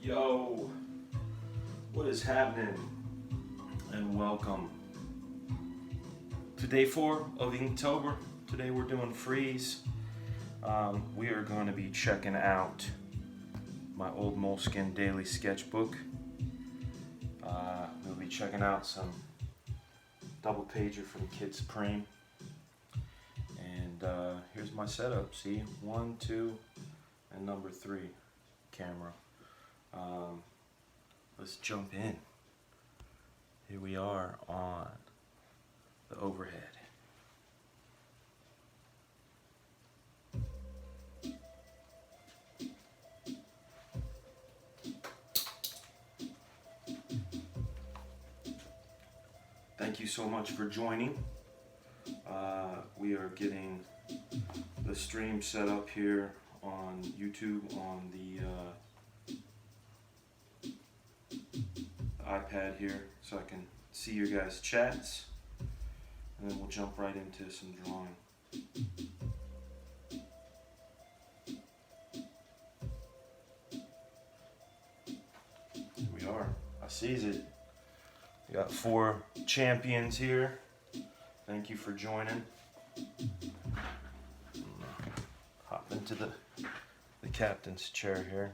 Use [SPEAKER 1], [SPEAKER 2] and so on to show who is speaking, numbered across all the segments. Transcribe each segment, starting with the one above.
[SPEAKER 1] Yo, what is happening? And welcome to day 4 of Inktober. Today we're doing freeze. We are going to be checking out my old Moleskine daily sketchbook. We'll be checking out some double pager from Kid Supreme. And here's my setup. See, 1, 2, and number 3 camera. Let's jump in. Here we are on the overhead. Thank you so much for joining. We are getting the stream set up here on YouTube on the iPad here, so I can see your guys' chats, and then we'll jump right into some drawing. Here we are. I sees it. We got 4 champions here. Thank you for joining. Hop into the captain's chair here.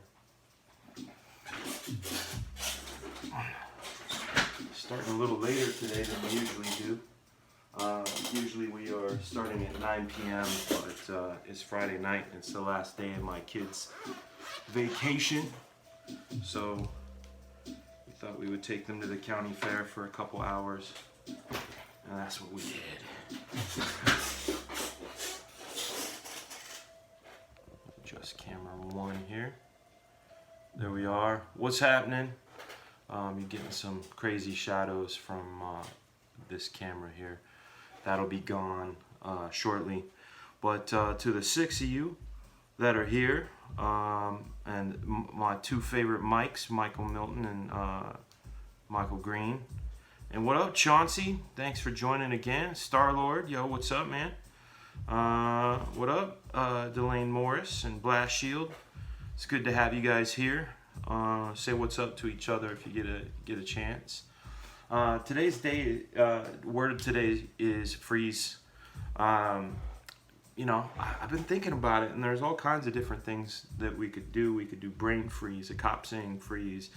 [SPEAKER 1] Starting a little later today than we usually do. Usually we are starting at 9 p.m., but it's Friday night. It's the last day of my kids' vacation. So we thought we would take them to the county fair for a couple hours. And that's what we did. Just camera 1 here. There we are. What's happening? You're getting some crazy shadows from this camera here. That'll be gone shortly. But to the 6 of you that are here, and my 2 favorite Mikes, Michael Milton and Michael Green. And what up, Chauncey? Thanks for joining again. Star-Lord, yo, what's up, man? What up, Delane Morris and Blast Shield? It's good to have you guys here. Say what's up to each other if you get a chance. Today's day, word of today is freeze. You know, I've been thinking about it, and there's all kinds of different things that we could do. We could do brain freeze, a cop saying freeze,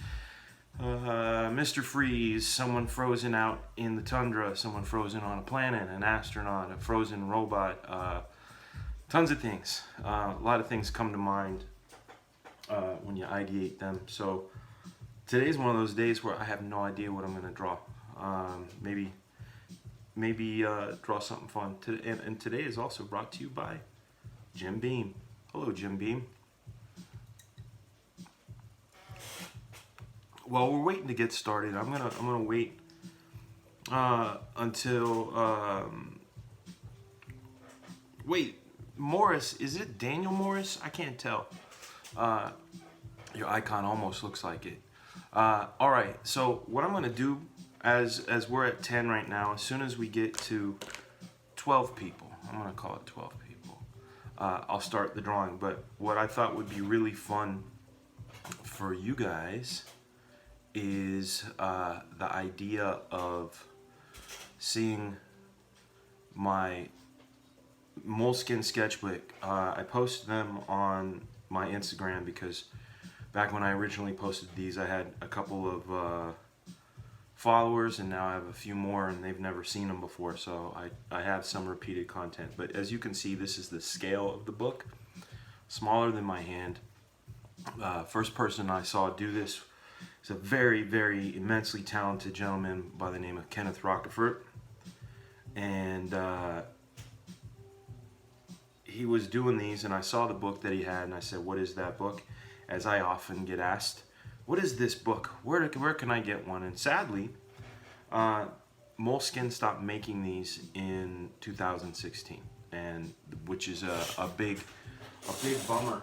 [SPEAKER 1] Mr. Freeze, someone frozen out in the tundra, someone frozen on a planet, an astronaut, a frozen robot, tons of things. A lot of things come to mind when you ideate them. So today's one of those days where I have no idea what I'm going to draw. Maybe draw something fun. And today is also brought to you by Jim Beam. Hello, Jim Beam. While we're waiting to get started, I'm gonna wait until wait, Morris, is it Daniel Morris? I can't tell. Your icon almost looks like it. All right, so what I'm gonna do, as we're at 10 right now, as soon as we get to 12 people, I'm gonna call it 12 people, I'll start the drawing. But what I thought would be really fun for you guys is the idea of seeing my Moleskine sketchbook. I posted them on my Instagram because back when I originally posted these, I had a couple of followers, and now I have a few more, and they've never seen them before, so I have some repeated content. But as you can see, this is the scale of the book, smaller than my hand. First person I saw do this is a very, very immensely talented gentleman by the name of Kenneth Rockefort. And he was doing these, and I saw the book that he had, and I said, what is that book? As I often get asked, what is this book? Where can I get one? And sadly, Moleskine stopped making these in 2016, and which is a big bummer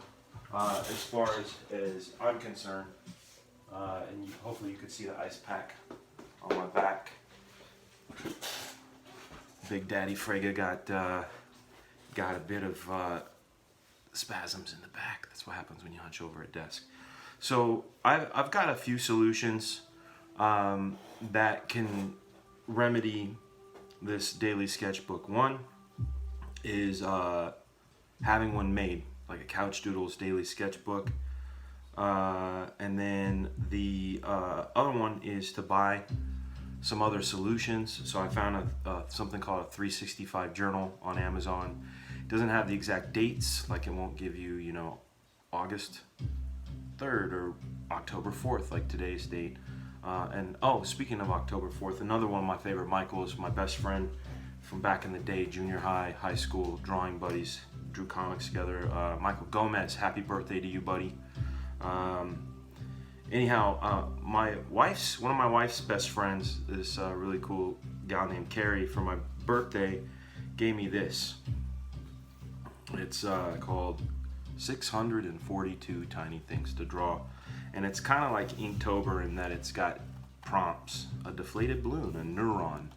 [SPEAKER 1] as far as I'm concerned. And hopefully you could see the ice pack on my back. Big Daddy Frege got a bit of spasms in the back. That's what happens when you hunch over a desk. So I've got a few solutions that can remedy this daily sketchbook. One is having one made, like a Couch Doodles daily sketchbook. And then the other one is to buy some other solutions. So I found something called a 365 journal on Amazon. It doesn't have the exact dates, like it won't give you, August 3rd or October 4th, like today's date. And oh, speaking of October 4th, another one of my favorite Michaels, my best friend from back in the day, junior high, high school, drawing buddies, drew comics together. Michael Gomez, happy birthday to you, buddy. Anyhow, one of my wife's best friends, this really cool gal named Carrie, for my birthday, gave me this. It's called 642 Tiny Things to Draw. And it's kind of like Inktober in that it's got prompts: a deflated balloon, a neuron,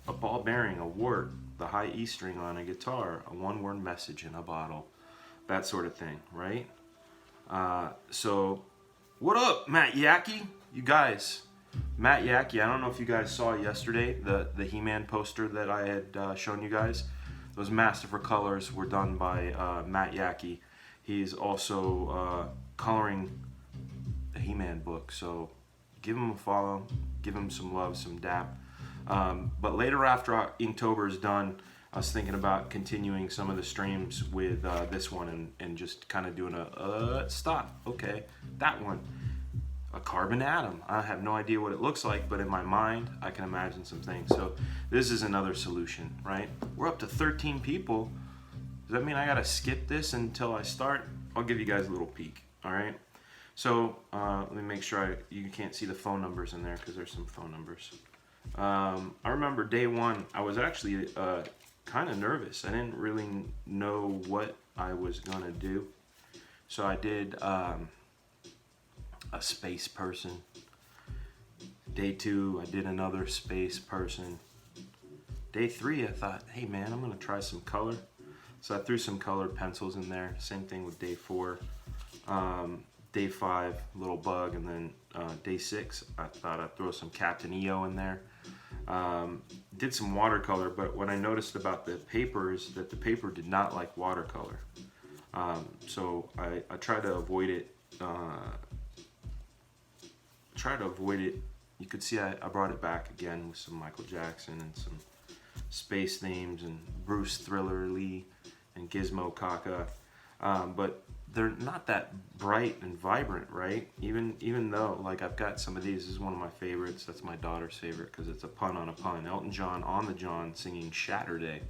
[SPEAKER 1] a ball bearing, a wart, the high E string on a guitar, a one-word message in a bottle, that sort of thing, right? So, what up, Matt Yackey? You guys, Matt Yackey, I don't know if you guys saw yesterday, the He-Man poster that I had shown you guys. Those Master Colors were done by Matt Yackey. He's also coloring the He-Man book, so give him a follow, give him some love, some dap. But later, after Inktober is done, I was thinking about continuing some of the streams with this one and just kind of doing stop, okay, that one. A carbon atom. I have no idea what it looks like, but in my mind, I can imagine some things. So this is another solution, right? We're up to 13 people. Does that mean I gotta skip this until I start? I'll give you guys a little peek, all right? So let me make sure you can't see the phone numbers in there because there's some phone numbers. I remember day one, I was actually kind of nervous. I didn't really know what I was gonna do. So I did a space person. Day two, I did another space person. Day three, I thought, hey man, I'm gonna try some color. So I threw some colored pencils in there. Same thing with day four. Day five, little bug, and then day six, I thought I'd throw some Captain EO in there. Did some watercolor, but what I noticed about the paper is that the paper did not like watercolor. So I tried to avoid it. You could see I brought it back again with some Michael Jackson and some space themes and Bruce Thriller Lee and Gizmo Kaka, but they're not that bright and vibrant, right? Even though, like, I've got some of these. This is one of my favorites. That's my daughter's favorite because it's a pun on a pun. Elton John on the John singing Shatterday.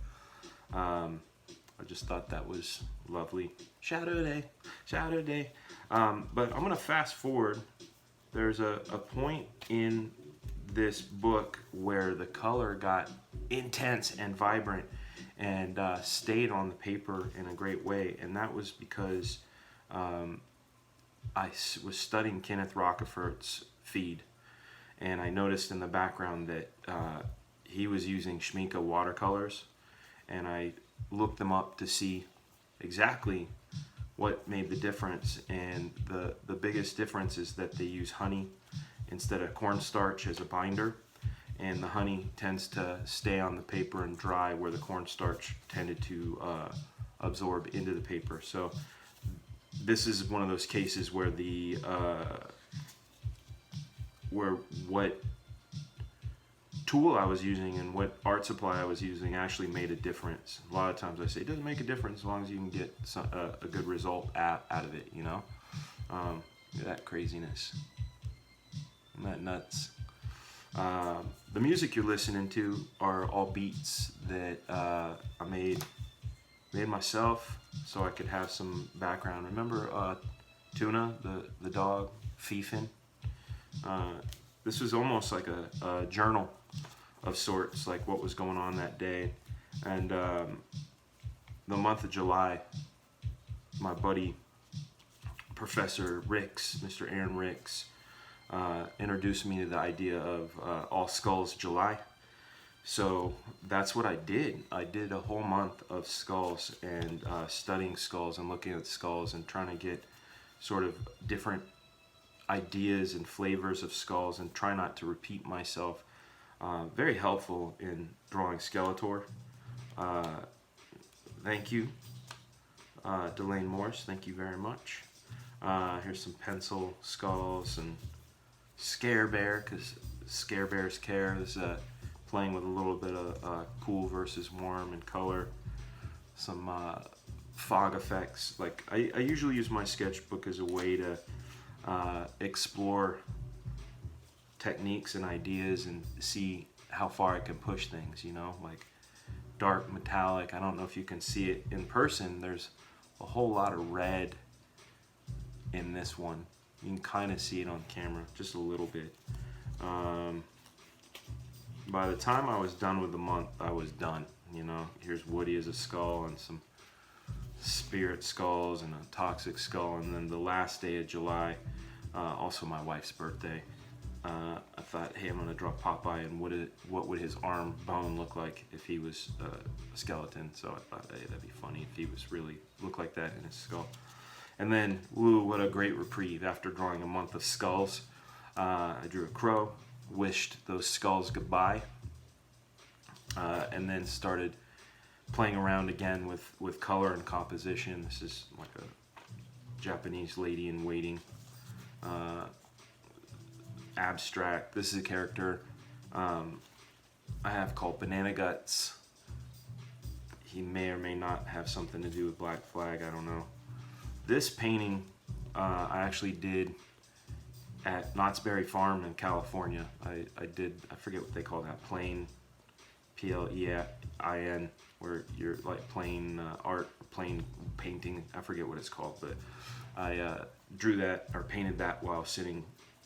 [SPEAKER 1] I just thought that was lovely. Shatterday, Shatterday. But I'm gonna fast forward. There's a point in this book where the color got intense and vibrant and stayed on the paper in a great way, and that was because I was studying Kenneth Rockefeller's feed, and I noticed in the background that he was using Schmincke watercolors, and I looked them up to see exactly what made the difference, and the biggest difference is that they use honey instead of cornstarch as a binder, and the honey tends to stay on the paper and dry where the cornstarch tended to absorb into the paper. So this is one of those cases where what tool I was using and what art supply I was using actually made a difference. A lot of times I say it doesn't make a difference as long as you can get a good result out of it, you know? Look at that craziness. Isn't that nuts? The music you're listening to are all beats that I made myself so I could have some background. Remember Tuna, the dog, Fiefin? This was almost like a journal of sorts, like what was going on that day. And the month of July, my buddy, Professor Ricks, Mr. Aaron Ricks, introduced me to the idea of All Skulls July. So that's what I did. I did a whole month of skulls and studying skulls and looking at skulls and trying to get sort of different ideas and flavors of skulls and try not to repeat myself. Very helpful in drawing Skeletor. Thank you, Delane Morris. Thank you very much. Here's some pencil skulls and Scare Bear, because Scare Bear's care is playing with a little bit of cool versus warm and color. Some fog effects. Like I usually use my sketchbook as a way to explore techniques and ideas and see how far I can push things, you know, like dark metallic. I don't know if you can see it in person. There's a whole lot of red in this one. You can kind of see it on camera, just a little bit. By the time I was done with the month, I was done. You know, here's Woody as a skull and some spirit skulls and a toxic skull, and then the last day of July, also my wife's birthday. I thought, hey, I'm gonna draw Popeye, and what would his arm bone look like if he was a skeleton? So I thought, hey, that'd be funny if he was really look like that in his skull. And then, woo, what a great reprieve after drawing a month of skulls. I drew a crow, wished those skulls goodbye, and then started playing around again with color and composition. This is like a Japanese lady in waiting. Abstract. This is a character I have called Banana Guts. He may or may not have something to do with Black Flag, I don't know. This painting I actually did at Knott's Berry Farm in California. I forget what they call that, plain, P-L-E-I-N, where you're like plain art, plain painting, I forget what it's called, but I drew that or painted that while sitting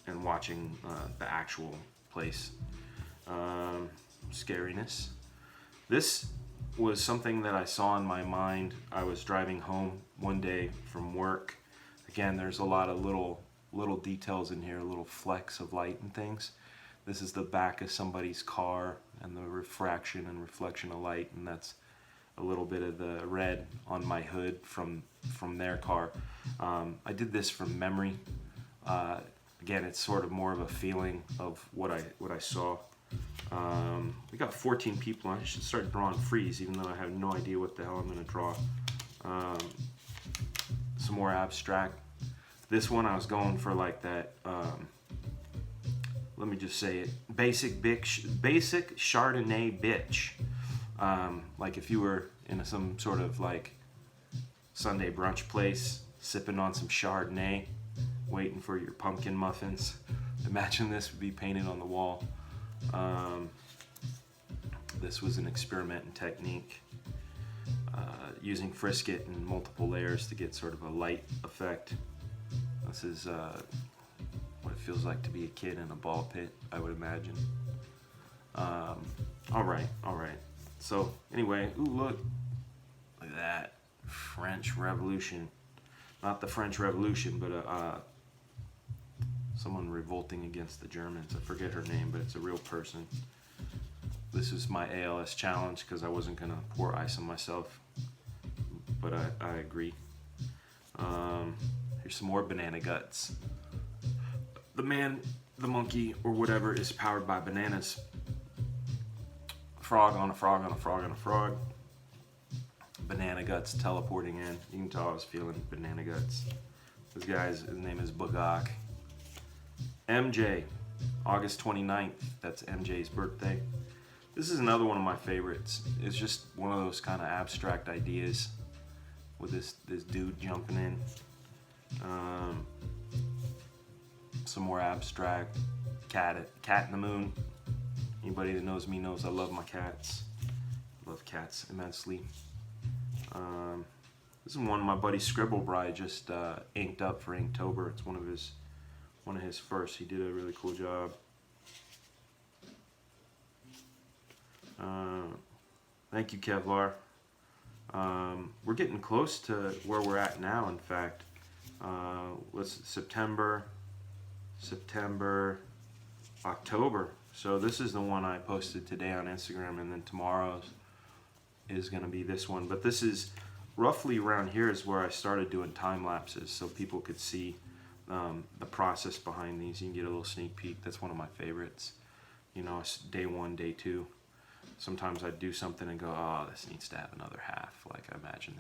[SPEAKER 1] and watching the actual place. Scariness. This was something that I saw in my mind. I was driving home one day from work. Again, there's a lot of little details in here, little flecks of light and things. This is the back of somebody's car and the refraction and reflection of light, and that's a little bit of the red on my hood from their car. I did this from memory. Again, it's sort of more of a feeling of what I saw. We got 14 people. I should start drawing freeze, even though I have no idea what the hell I'm going to draw. Some more abstract. This one I was going for like that. Let me just say it. Basic Chardonnay bitch. Like if you were in some sort of like Sunday brunch place, sipping on some Chardonnay, waiting for your pumpkin muffins. Imagine this would be painted on the wall. This was an experiment in technique, using Frisket in multiple layers to get sort of a light effect. This is what it feels like to be a kid in a ball pit, I would imagine. All right. So anyway, ooh, look at that, French Revolution. Not the French Revolution, but someone revolting against the Germans. I forget her name, but it's a real person. This is my ALS challenge because I wasn't going to pour ice on myself, but I agree. Here's some more Banana Guts. The man, the monkey, or whatever is powered by bananas. Frog on a frog on a frog on a frog. Banana Guts teleporting in. You can tell I was feeling Banana Guts. This guy's, his name is Bagak. MJ, August 29th, that's MJ's birthday. This is another one of my favorites. It's just one of those kind of abstract ideas with this dude jumping in. Some more abstract. Cat in the Moon. Anybody that knows me knows I love my cats. I love cats immensely. This is one my buddy Scribblebride just inked up for Inktober. It's one of his first. He did a really cool job. Thank you, Kevlar. We're getting close to where we're at now, in fact. September, October. So this is the one I posted today on Instagram, and then tomorrow's is going to be this one. But this is roughly around here is where I started doing time lapses so people could see the process behind these. You can get a little sneak peek. That's one of my favorites. You know, it's day one, day two. Sometimes I do something and go, oh, this needs to have another half. Like I imagine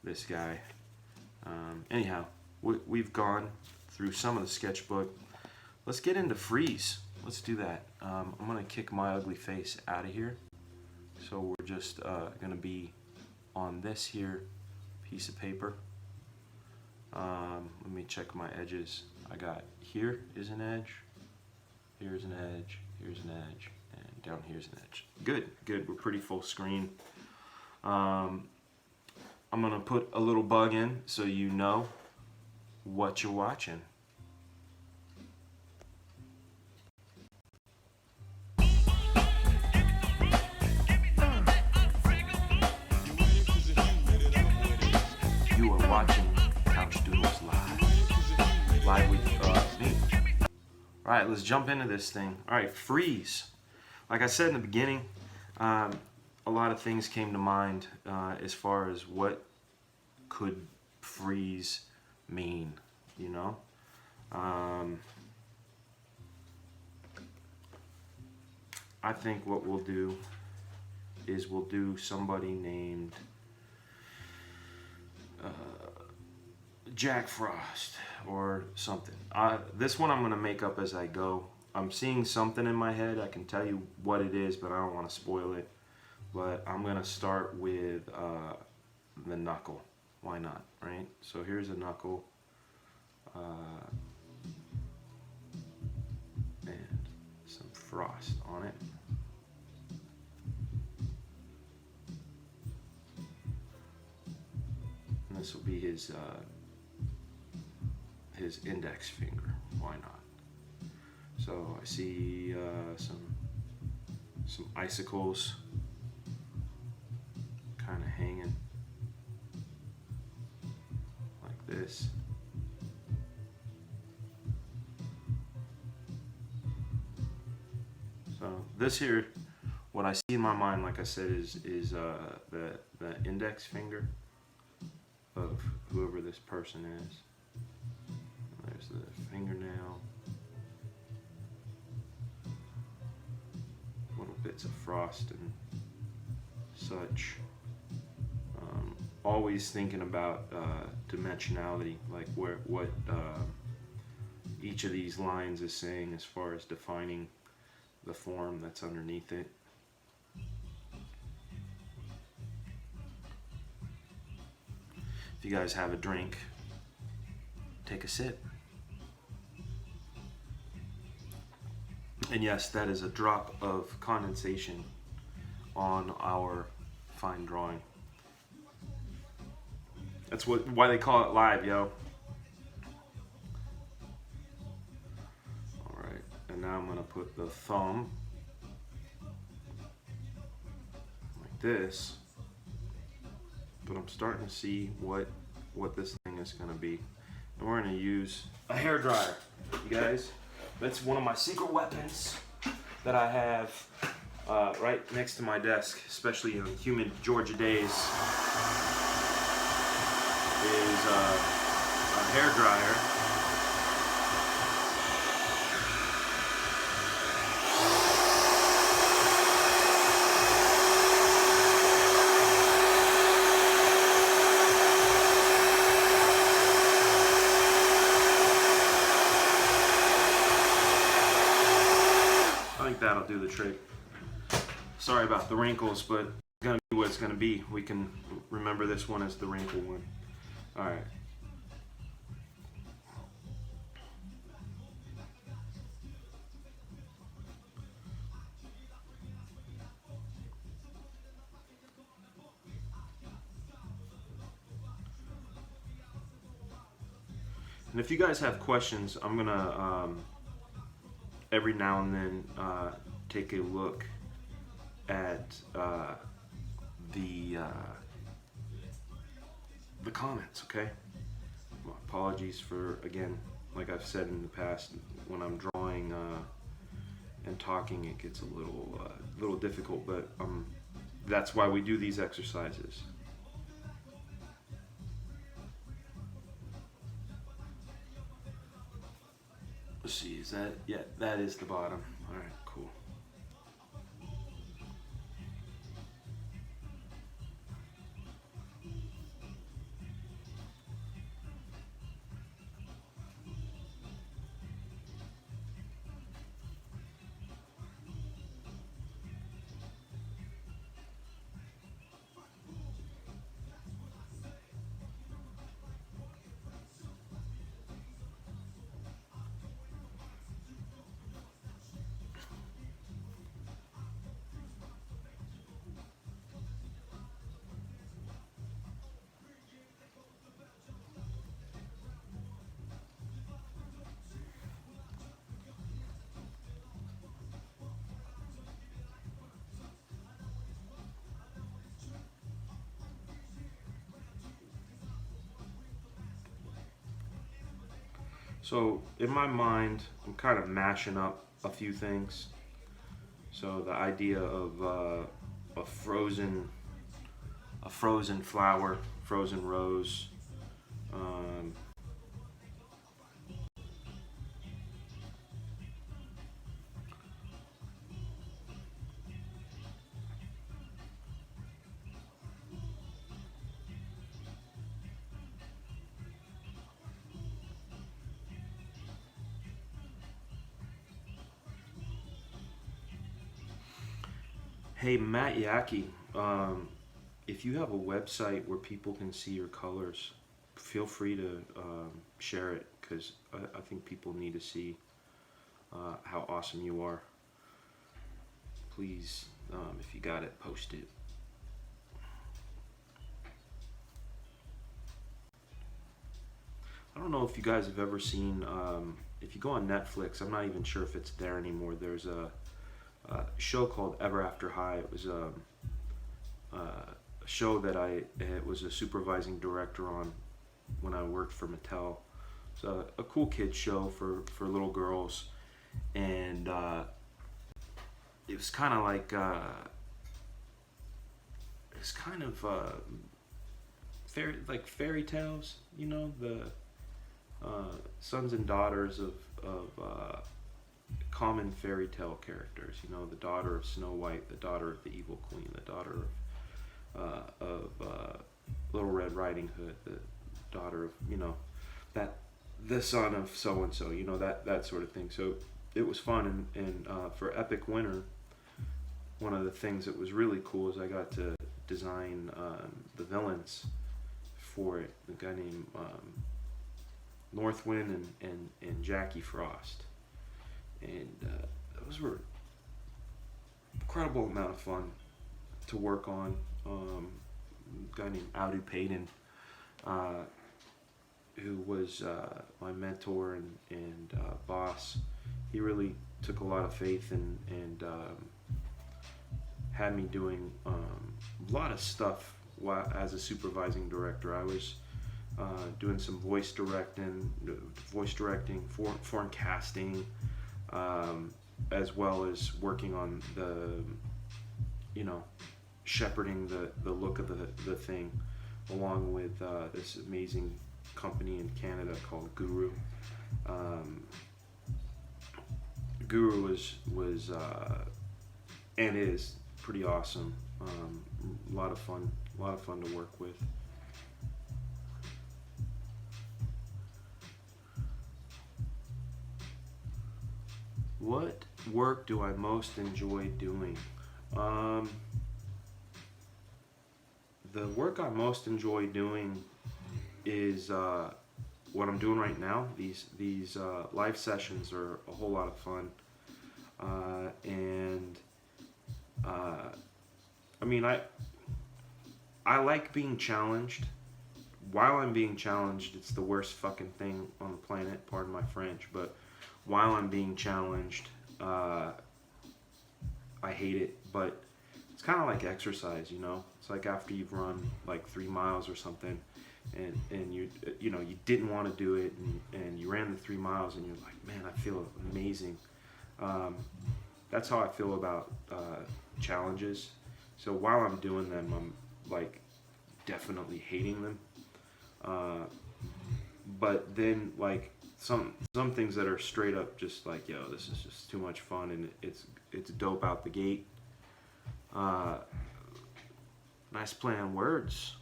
[SPEAKER 1] this guy. Anyhow, we've gone through some of the sketchbook. Let's get into freeze. Let's do that. I'm gonna kick my ugly face out of here. So we're just gonna be on this here piece of paper. Let me check my edges. I got here is an edge, here's an edge, here's an edge, and down here's an edge. Good, good. We're pretty full screen. I'm gonna put a little bug in so you know what you're watching. You are watching Couch Doodles live with me. All right, let's jump into this thing. All right, freeze. Like I said in the beginning, a lot of things came to mind as far as what could freeze mean, you know? I think what we'll do is we'll do somebody named Jack Frost or something. This one I'm going to make up as I go. I'm seeing something in my head. I can tell you what it is, but I don't want to spoil it. But I'm going to start with the knuckle. Why not, right? So here's a knuckle. And some frost on it. And this will be his index finger. Why not? So I see some icicles kind of hanging like this. So this here, what I see in my mind, like I said, is the index finger of whoever this person is. There's the fingernail. Little bits of frost and such. Always thinking about dimensionality, like what each of these lines is saying as far as defining the form that's underneath it. If you guys have a drink, take a sip. And yes, that is a drop of condensation on our fine drawing. That's why they call it live, yo. All right, and now I'm gonna put the thumb like this, but I'm starting to see what this thing is gonna be. And we're gonna use a hair dryer, you guys. That's one of my secret weapons that I have right next to my desk, especially in humid Georgia days. Is a hair dryer. I think that'll do the trick. Sorry about the wrinkles, but it's gonna be what it's gonna be. We can remember this one as the wrinkle one. All right. And if you guys have questions, I'm gonna every now and then take a look at the comments, okay? Well, apologies for, again, like I've said in the past, when I'm drawing and talking, it gets a little difficult, but that's why we do these exercises. that, yeah, that is the bottom. All right, cool. So in my mind, I'm kind of mashing up a few things. So the idea of a frozen flower, frozen rose. Um, hey, Matt Yaki, if you have a website where people can see your colors, feel free to share it because I think people need to see how awesome you are. Please, if you got it, post it. I don't know if you guys have ever seen, if you go on Netflix, I'm not even sure if it's there anymore. There's a show called Ever After High. It was a show that I was a supervising director on when I worked for Mattel. It's a cool kids show for little girls, and it was kind of like it's kind of fairy tales, you know, the sons and daughters of common fairy tale characters. You know, the daughter of Snow White, the daughter of the Evil Queen, the daughter of Little Red Riding Hood, the daughter of, you know, that the son of so and so. You know, that sort of thing. So it was fun, and for Epic Winter, one of the things that was really cool is I got to design the villains for it. A guy named Northwind and Jackie Frost, and those were incredible amount of fun to work on. A guy named Audu Payton, who was my mentor and boss, he really took a lot of faith and had me doing a lot of stuff as a supervising director. I was doing some voice directing, foreign casting, as well as working on the, you know, shepherding the look of the thing, along with this amazing company in Canada called Guru. Guru was and is pretty awesome. A lot of fun to work with. What work do I most enjoy doing? The work I most enjoy doing is what I'm doing right now. These live sessions are a whole lot of fun, and I mean, I like being challenged. While I'm being challenged, it's the worst fucking thing on the planet. Pardon my French, but while I'm being challenged, I hate it. But it's kind of like exercise, you know. It's like after you've run like 3 miles or something, and you know you didn't want to do it, and you ran the 3 miles, and you're like, man, I feel amazing. That's how I feel about challenges. So while I'm doing them, I'm like definitely hating them. But then like some things that are straight up just like, yo, this is just too much fun, and it's dope out the gate. Nice play on words,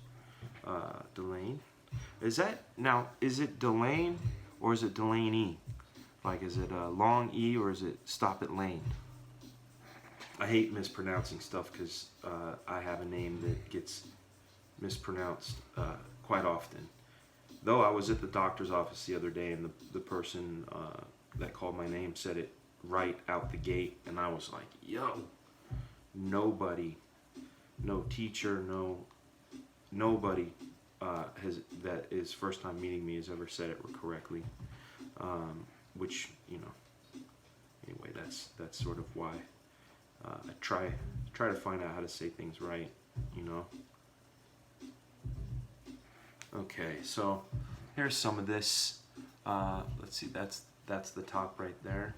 [SPEAKER 1] Delane. Is it Delane or is it Delaney? Like, is it a long E or is it stop at lane? I hate mispronouncing stuff because I have a name that gets mispronounced quite often. Though I was at the doctor's office the other day, and the person that called my name said it right out the gate, and I was like, yo, nobody, no teacher, nobody that is first time meeting me has ever said it correctly. Which, you know, anyway, that's sort of why I try to find out how to say things right, you know. Okay, so here's some of this. Let's see, that's the top right there.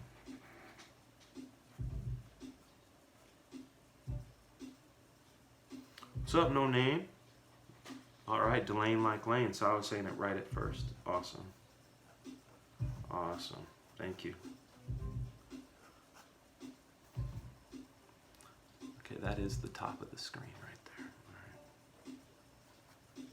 [SPEAKER 1] What's up, no name? All right, Delane like Lane. So I was saying it right at first. Awesome. Awesome. Thank you. Okay, that is the top of the screen right there. All right.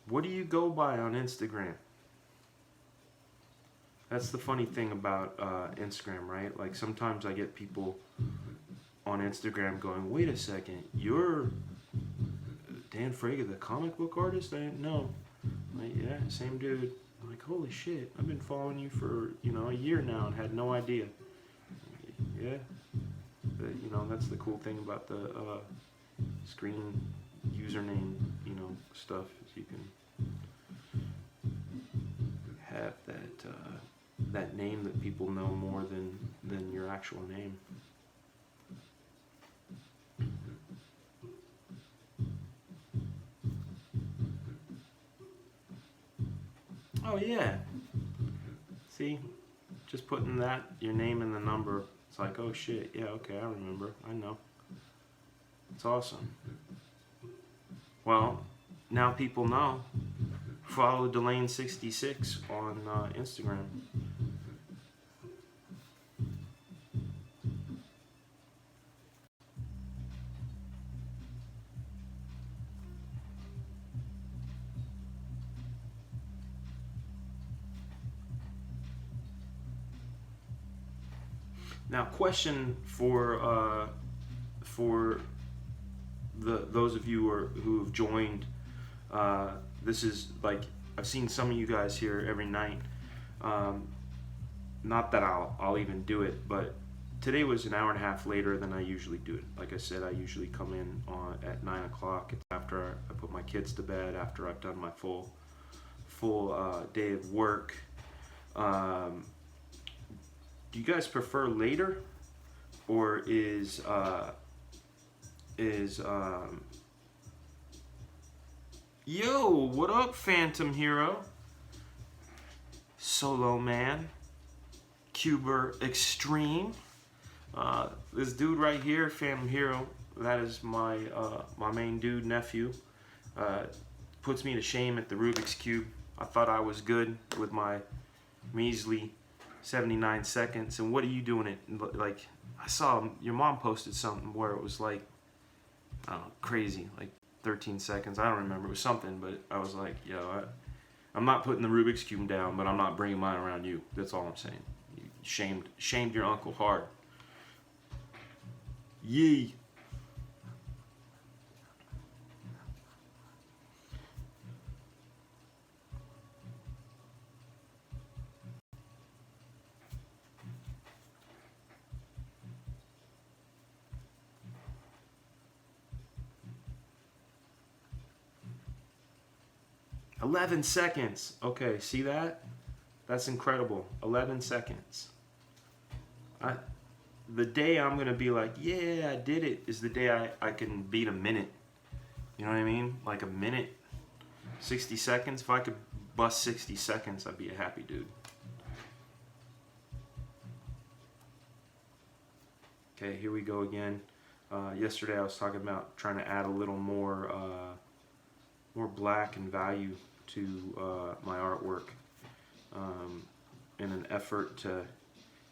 [SPEAKER 1] What do you go by on Instagram? That's the funny thing about Instagram, right? Like, sometimes I get people on Instagram going, wait a second, you're Dan Fraga, the comic book artist? I didn't know. Like, yeah, same dude. I'm like, holy shit, I've been following you for, you know, a year now and had no idea. Yeah. But, you know, that's the cool thing about the screen username, you know, stuff. Is you can have that name that people know more than your actual name. Oh yeah. See, just putting that, your name and the number, it's like, oh shit, yeah, okay, I remember, I know. It's awesome. Well, now people know. Follow Delane66 on Instagram. Now, question for those of you who have joined. This is like, I've seen some of you guys here every night. Not that I'll even do it, but today was an hour and a half later than I usually do it. Like I said, I usually come in at 9 o'clock. It's after I put my kids to bed, after I've done my full day of work. Do you guys prefer later, or is yo, what up, Phantom Hero? Solo Man, Cuber Extreme. This dude right here, Phantom Hero, that is my main dude, nephew. Puts me to shame at the Rubik's Cube. I thought I was good with my measly 79 seconds. And what are you doing it? Like, I saw your mom posted something where it was like, I don't know, crazy, like 13 seconds. I don't remember. It was something, but I was like, yo, I'm not putting the Rubik's Cube down, but I'm not bringing mine around you. That's all I'm saying. You shamed your uncle hard. Yee. $11 seconds. Okay, see that? That's incredible. 11 seconds. The day I'm gonna be like, yeah, I did it, is the day I can beat a minute. You know what I mean? Like a minute, 60 seconds. If I could bust 60 seconds, I'd be a happy dude. Okay, here we go again. Yesterday I was talking about trying to add a little more black and value to my artwork in an effort to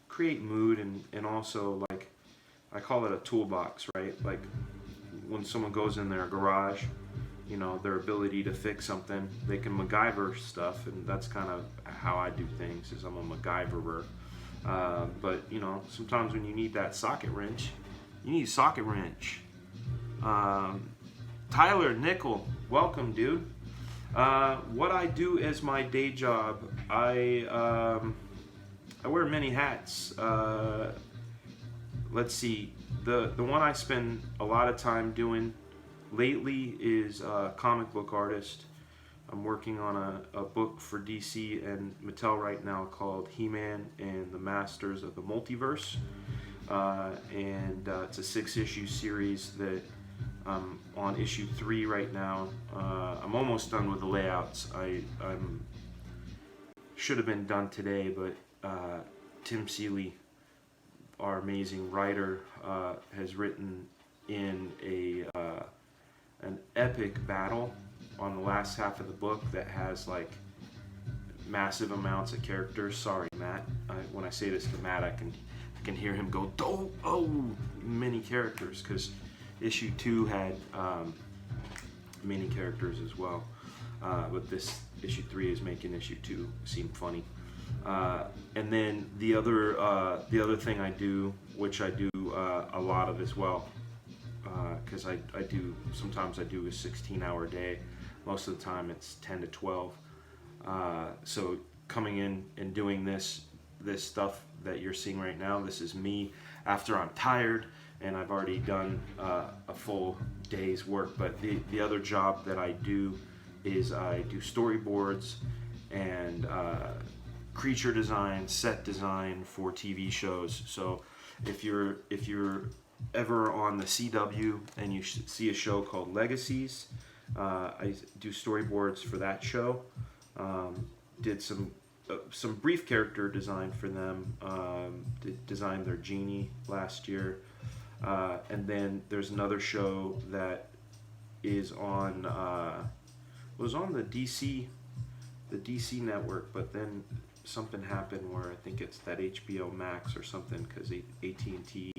[SPEAKER 1] create mood and also, like, I call it a toolbox, right? Like when someone goes in their garage, you know, their ability to fix something, they can MacGyver stuff, and that's kind of how I do things, is I'm a MacGyverer. But you know, sometimes when you need that socket wrench, you need a socket wrench. Tyler Nickel, welcome, dude. What I do as my day job, I wear many hats. Let's see, the one I spend a lot of time doing lately is comic book artist. I'm working on a book for DC and Mattel right now called He-Man and the Masters of the Multiverse. And it's a 6-issue series that I'm on issue 3 right now. I'm almost done with the layouts. I'm should have been done today, but Tim Seeley, our amazing writer, has written in an epic battle on the last half of the book that has like massive amounts of characters. Sorry, Matt. When I say this to Matt, I can hear him go, oh, many characters, because issue 2 had many characters as well. But this issue 3 is making issue 2 seem funny. And then the other thing I do, which I do a lot of as well, because sometimes I do a 16-hour day. Most of the time it's 10 to 12. So coming in and doing this stuff that you're seeing right now, this is me after I'm tired and I've already done a full day's work. But the other job that I do is I do storyboards and creature design, set design for TV shows. So if you're ever on the CW and you see a show called Legacies, I do storyboards for that show. Did some brief character design for them. Designed their genie last year, and then there's another show that is on was on the DC network, but then something happened where I think it's that HBO Max or something, because AT&T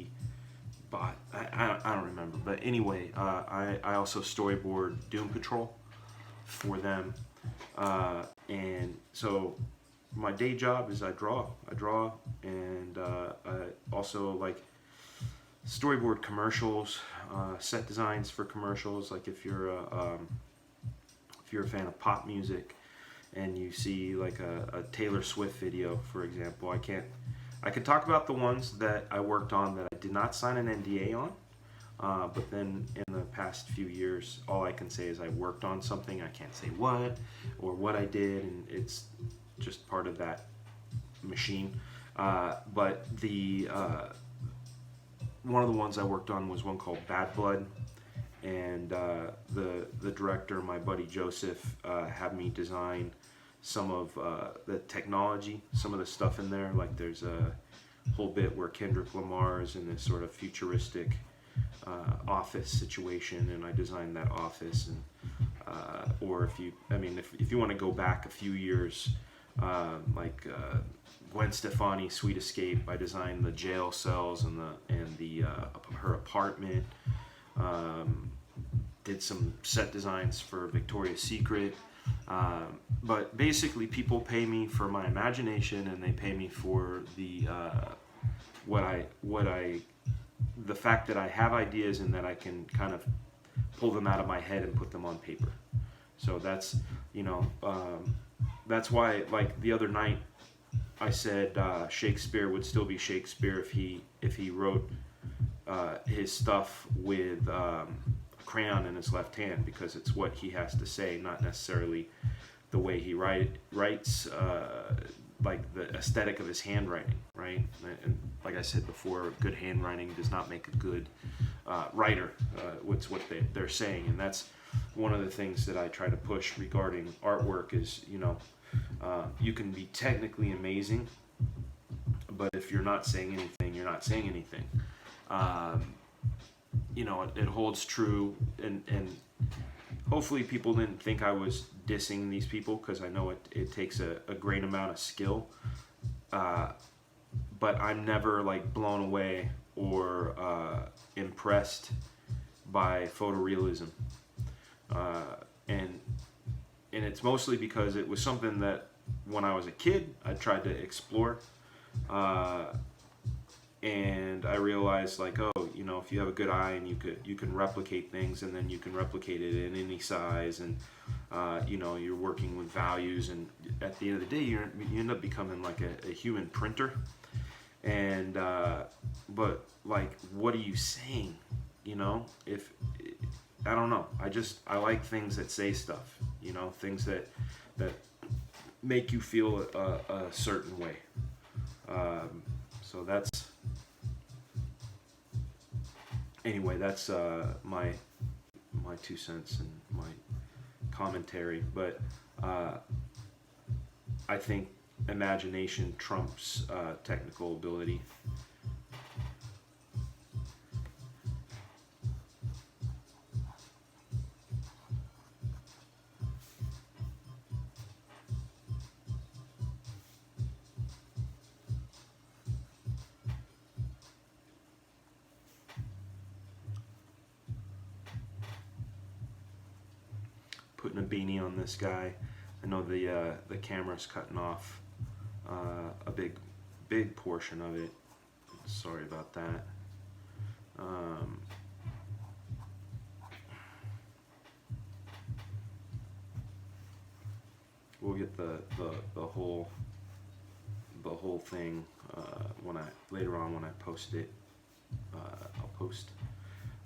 [SPEAKER 1] bought. I don't remember, but anyway, I also storyboard Doom Patrol for them, and so my day job is I draw, and I also like storyboard commercials, set designs for commercials. Like if you're a fan of pop music and you see like a Taylor Swift video, for example, I could talk about the ones that I worked on that I did not sign an NDA on, but then in the past few years, all I can say is I worked on something. I can't say what or what I did, and it's just part of that machine. But one of the ones I worked on was one called Bad Blood, and the director, my buddy Joseph, had me design some of the technology, some of the stuff in there. Like there's a whole bit where Kendrick Lamar is in this sort of futuristic office situation, and I designed that office. And or if you want to go back a few years, like Gwen Stefani, Sweet Escape, I designed the jail cells and her apartment. Did some set designs for Victoria's Secret. But basically, people pay me for my imagination, and they pay me for the fact that I have ideas and that I can kind of pull them out of my head and put them on paper. So that's that's why, like the other night, I said Shakespeare would still be Shakespeare if he wrote his stuff with crayon in his left hand, because it's what he has to say, not necessarily the way he writes, like the aesthetic of his handwriting, right? And like I said before, good handwriting does not make a good writer. What's what they're saying, and that's one of the things that I try to push regarding artwork is, you can be technically amazing, but if you're not saying anything, you're not saying anything. You know, it holds true, and hopefully people didn't think I was dissing these people, because I know it takes a great amount of skill. But I'm never like blown away or impressed by photorealism, and it's mostly because it was something that when I was a kid I tried to explore, and I realized like, oh, you know, if you have a good eye and you can replicate things, and then you can replicate it in any size, and you know, you're working with values, and at the end of the day you end up becoming like a human printer. And but like, what are you saying? You know, if I don't know, I like things that say stuff, you know, things that make you feel a certain way. So that's, anyway, that's my 2 cents and my commentary. But I think imagination trumps technical ability. Putting a beanie on this guy. I know the camera's cutting off a big portion of it. Sorry about that. We'll get the whole thing when I later on when I post it. I'll post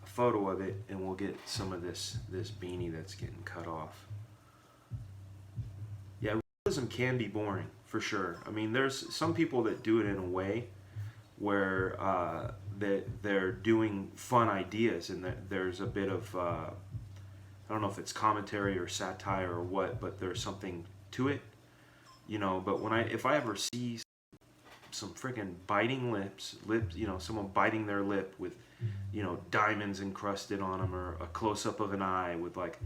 [SPEAKER 1] a photo of it, and we'll get some of this beanie that's getting cut off. Yeah, realism can be boring for sure. I mean, there's some people that do it in a way where they're doing fun ideas, and there's a bit of I don't know if it's commentary or satire or what, but there's something to it, you know. But if I ever see some freaking biting lips, you know, someone biting their lip with, you know, diamonds encrusted on them, or a close up of an eye with like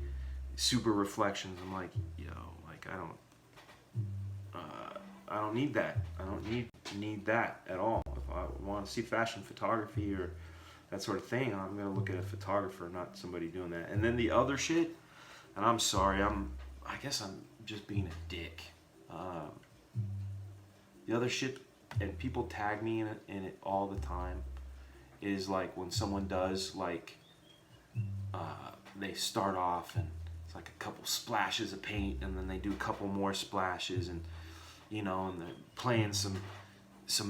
[SPEAKER 1] super reflections, I'm like, yo, like I don't need that. I don't need that at all. If I want to see fashion photography or that sort of thing, I'm gonna look at a photographer, not somebody doing that. And then the other shit, and I'm sorry, I guess I'm just being a dick. The other shit, and people tag me in it all the time, is like when someone does like they start off and it's like a couple splashes of paint, and then they do a couple more splashes, and you know, and they're playing some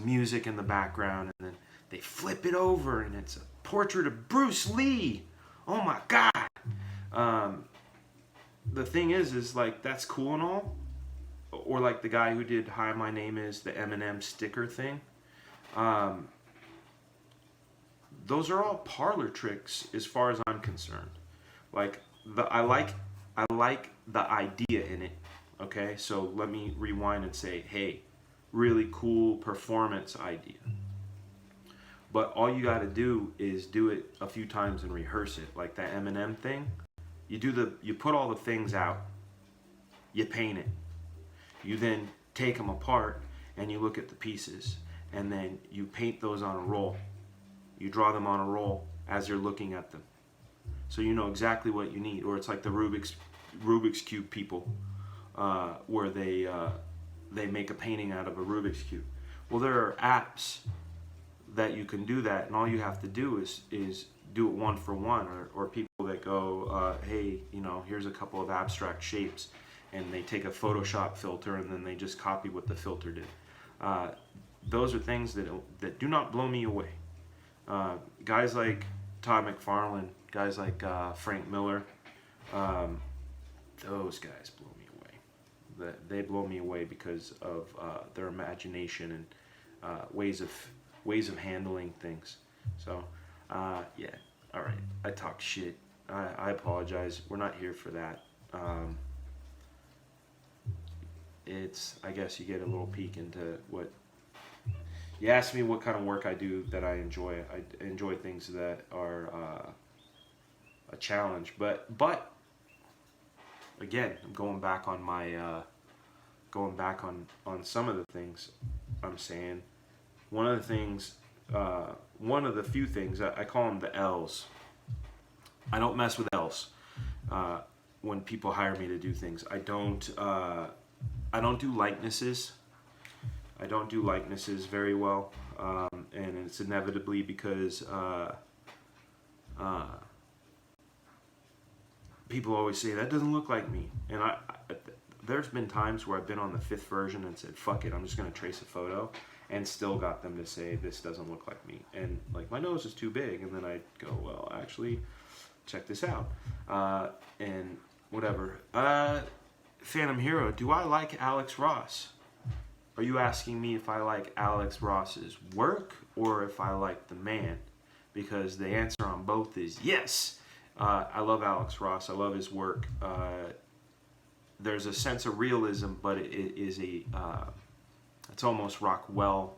[SPEAKER 1] music in the background, and then they flip it over and it's a portrait of Bruce Lee. Oh my god. The thing is like, that's cool and all. Or like the guy who did Hi, My Name Is, the Eminem sticker thing. Those are all parlor tricks as far as I'm concerned. Like I like the idea in it. Okay, so let me rewind and say, hey, really cool performance idea. But all you got to do is do it a few times and rehearse it. Like that Eminem thing, you put all the things out, you paint it, you then take them apart and you look at the pieces, and then you paint those on a roll. You draw them on a roll as you're looking at them, so you know exactly what you need. Or it's like the Rubik's Cube people, where they make a painting out of a Rubik's Cube. Well, there are apps that you can do that, and all you have to do is do it one for one. Or people that go, hey, you know, here's a couple of abstract shapes, and they take a Photoshop filter and then they just copy what the filter did. Those are things that do not blow me away. Guys like Todd McFarlane, guys like Frank Miller, those guys blow me away. They blow me away because of their imagination and ways of handling things. So, yeah, all right. I talk shit. I apologize. We're not here for that. I guess you get a little peek into what you ask me what kind of work I do that I enjoy. I enjoy things that are a challenge. But again, I'm going back on my on some of the things I'm saying. One of the things, one of the few things I call them the L's. I don't mess with L's when people hire me to do things. I don't do likenesses. I don't do likenesses very well, and it's inevitably because people always say that doesn't look like me, and there's been times where I've been on the 5th version and said, fuck it, I'm just going to trace a photo, and still got them to say, this doesn't look like me. And like, my nose is too big. And then I go, well, actually, check this out. And whatever. Phantom Hero, do I like Alex Ross? Are you asking me if I like Alex Ross's work or if I like the man? Because the answer on both is yes. I love Alex Ross. I love his work. There's a sense of realism, but it is it's almost Rockwellian,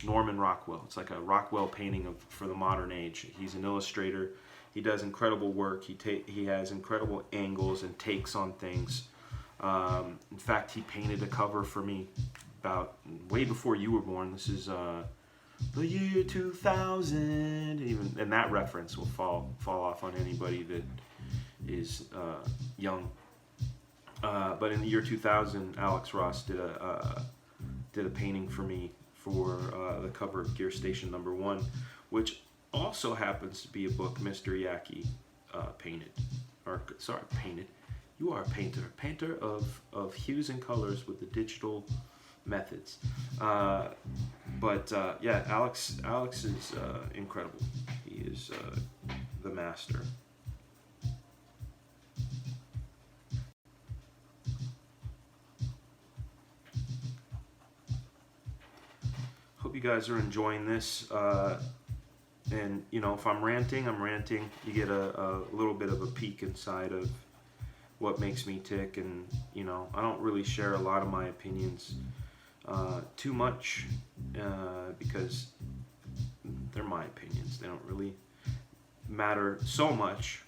[SPEAKER 1] Norman Rockwell. It's like a Rockwell painting for the modern age. He's an illustrator. He does incredible work. He has incredible angles and takes on things. In fact, he painted a cover for me about way before you were born. This is the year 2000, and that reference will fall off on anybody that is young. But in the year 2000, Alex Ross did a painting for me for the cover of Gear Station #1, which also happens to be a book Mr. Yaki painted. You are a painter of hues and colors with the digital methods. Yeah, Alex is incredible. He is the master. Hope you guys are enjoying this. And you know, if I'm ranting, you get a little bit of a peek inside of what makes me tick. And you know, I don't really share a lot of my opinions too much because they're my opinions. They don't really matter so much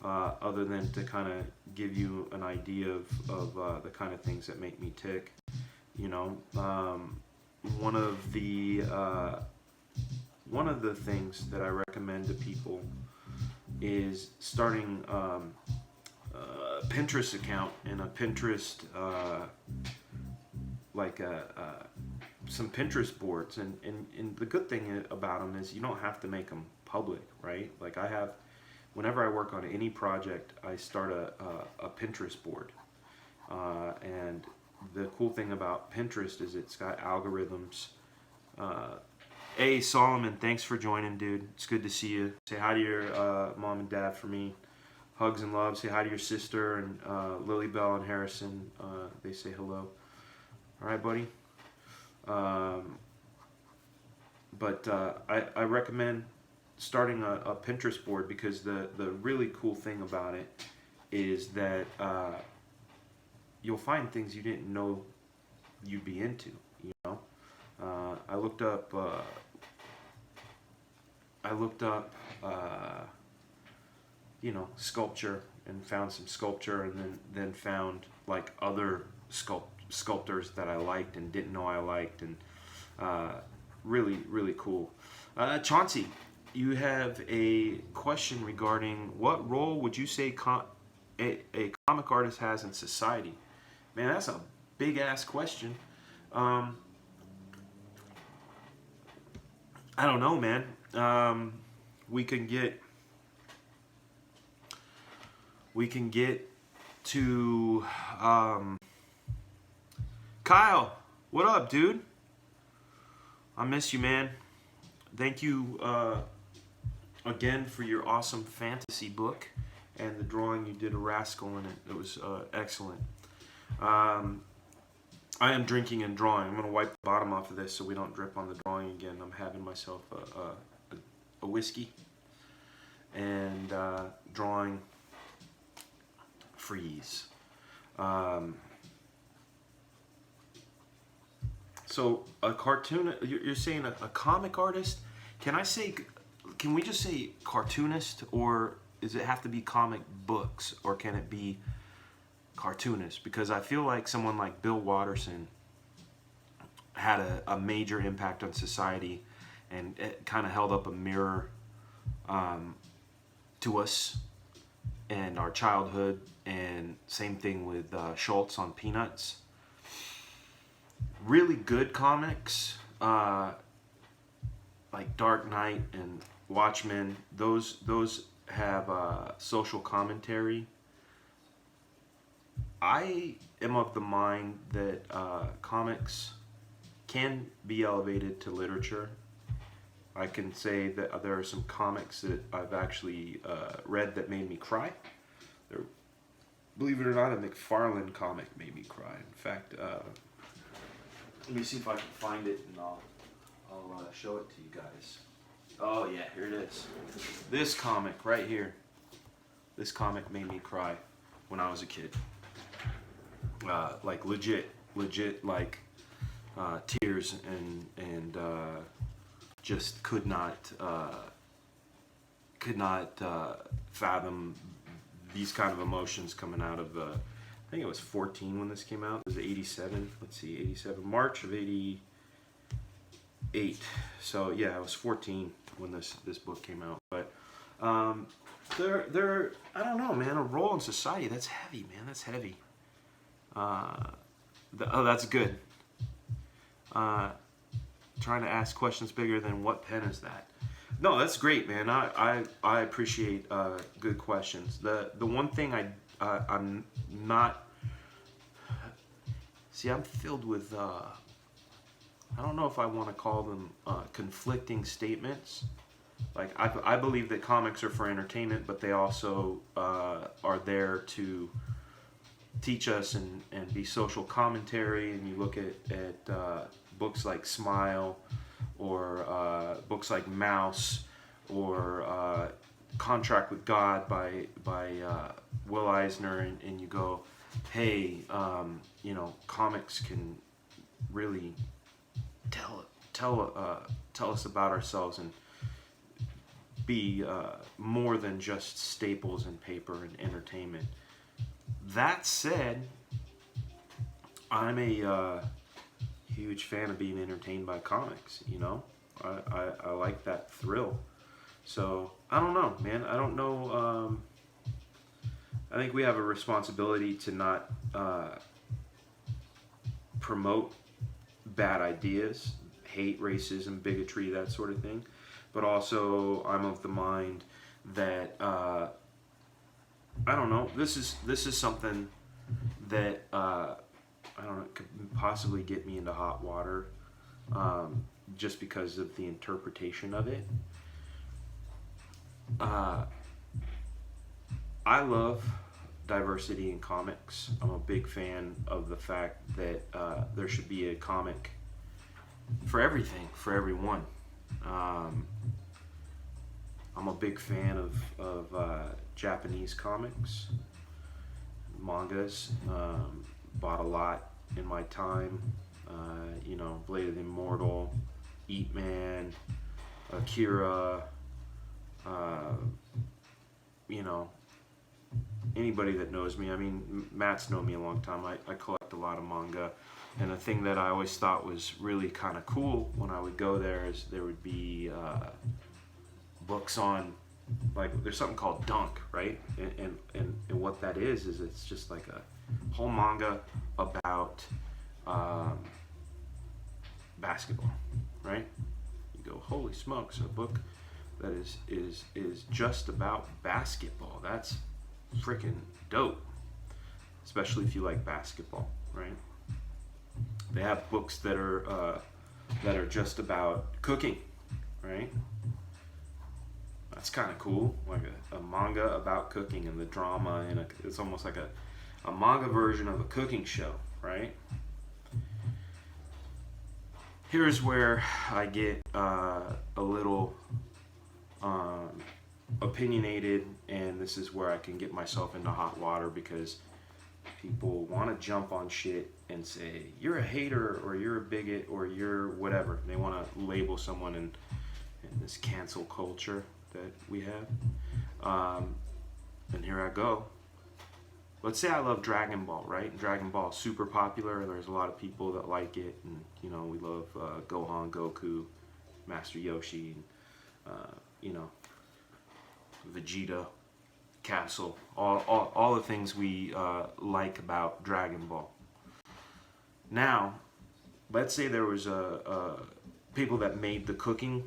[SPEAKER 1] other than to kind of give you an idea of the kind of things that make me tick. You know, one of the things that I recommend to people is starting a Pinterest account and a Pinterest some Pinterest boards, and the good thing about them is you don't have to make them public, right? Like whenever I work on any project, I start a Pinterest board, and the cool thing about Pinterest is it's got algorithms. Hey Solomon, thanks for joining, dude. It's good to see you. Say hi to your mom and dad for me. Hugs and love. Say hi to your sister and Lily Bell and Harrison. They say hello. All right, buddy. I recommend starting a Pinterest board because the really cool thing about it is that you'll find things you didn't know you'd be into. You know, I looked up. You know, sculpture, and found some sculpture, and then found like other sculptors that I liked and didn't know I liked, and really cool. Chauncey, you have a question regarding what role would you say a comic artist has in society? Man, that's a big ass question. I don't know, man. We can get to Kyle. What up, dude? I miss you, man. Thank you again for your awesome fantasy book and the drawing. You did a rascal in it. It was excellent. I am drinking and drawing. I'm going to wipe the bottom off of this so we don't drip on the drawing again. I'm having myself a whiskey and drawing freeze. So a cartoon, you're saying a comic artist? Can I say, can we just say cartoonist, or does it have to be comic books, or can it be cartoonist? Because I feel like someone like Bill Watterson had a major impact on society, and it kind of held up a mirror to us and our childhood. And same thing with Schultz on Peanuts. Really good comics, like Dark Knight and Watchmen. Those have social commentary. I am of the mind that comics can be elevated to literature. I can say that there are some comics that I've actually read that made me cry. There, believe it or not, a McFarlane comic made me cry. In fact, let me see if I can find it, and I'll show it to you guys. Oh yeah, here it is. This comic right here. This comic made me cry when I was a kid. Like legit, like tears, and just could not fathom these kind of emotions coming out of I think it was 14 when this came out. It was 87. Let's see, 87, March of 88. So yeah, I was 14 when this book came out. But they're I don't know, man. A role in society, that's heavy, man. That's heavy. That's good. Trying to ask questions bigger than what pen is that? No, that's great, man. I appreciate good questions. The one thing I'm not. See, I'm filled with I don't know if I want to call them conflicting statements. Like I believe that comics are for entertainment, but they also are there to teach us and be social commentary. And you look at books like Smile, or books like Mouse, or Contract with God by Will Eisner, and you go, hey, comics can really tell us about ourselves and be more than just staples and paper and entertainment. That said, I'm a huge fan of being entertained by comics. I like that thrill. So I don't know, man. I don't know. I think we have a responsibility to not promote bad ideas, hate, racism, bigotry, that sort of thing. But also, I'm of the mind that I don't know. This is something that I don't know, could possibly get me into hot water, just because of the interpretation of it. I love diversity in comics. I'm a big fan of the fact that there should be a comic for everything, for everyone. I'm a big fan of Japanese comics, mangas. Bought a lot in my time. Blade of the Immortal, Eat Man, Akira. Anybody that knows me, I mean, Matt's known me a long time. I collect a lot of manga, and the thing that I always thought was really kind of cool when I would go there is there would be books on, like, there's something called Dunk, right? And what that is it's just like a whole manga about basketball, right? You go, holy smokes, a book that is just about basketball. That's freaking dope, especially if you like basketball, right? They have books that are just about cooking, right? That's kind of cool, like a manga about cooking and the drama, and it's almost like a manga version of a cooking show, right? Here's where I get a little opinionated, and this is where I can get myself into hot water, because people want to jump on shit and say you're a hater or you're a bigot or you're whatever. They want to label someone in this cancel culture that we have. And here I go. Let's say I love Dragon Ball, right? Dragon Ball is super popular. There's a lot of people that like it, and you know we love Gohan, Goku, Master Yoshi, and you know Vegeta, Castle, all the things we like about Dragon Ball. Now, let's say there was a people that made the cooking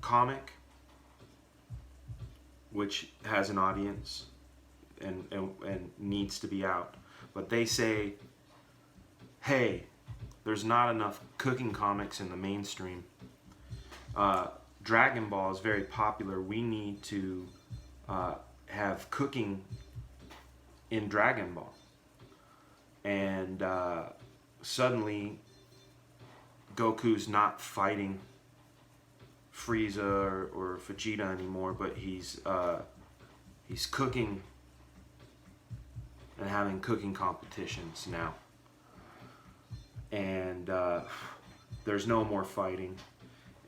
[SPEAKER 1] comic, which has an audience and needs to be out, but they say, hey, there's not enough cooking comics in the mainstream. Dragon Ball is very popular. We need to have cooking in Dragon Ball. And suddenly Goku's not fighting Frieza or Vegeta anymore, but he's cooking and having cooking competitions now. And there's no more fighting.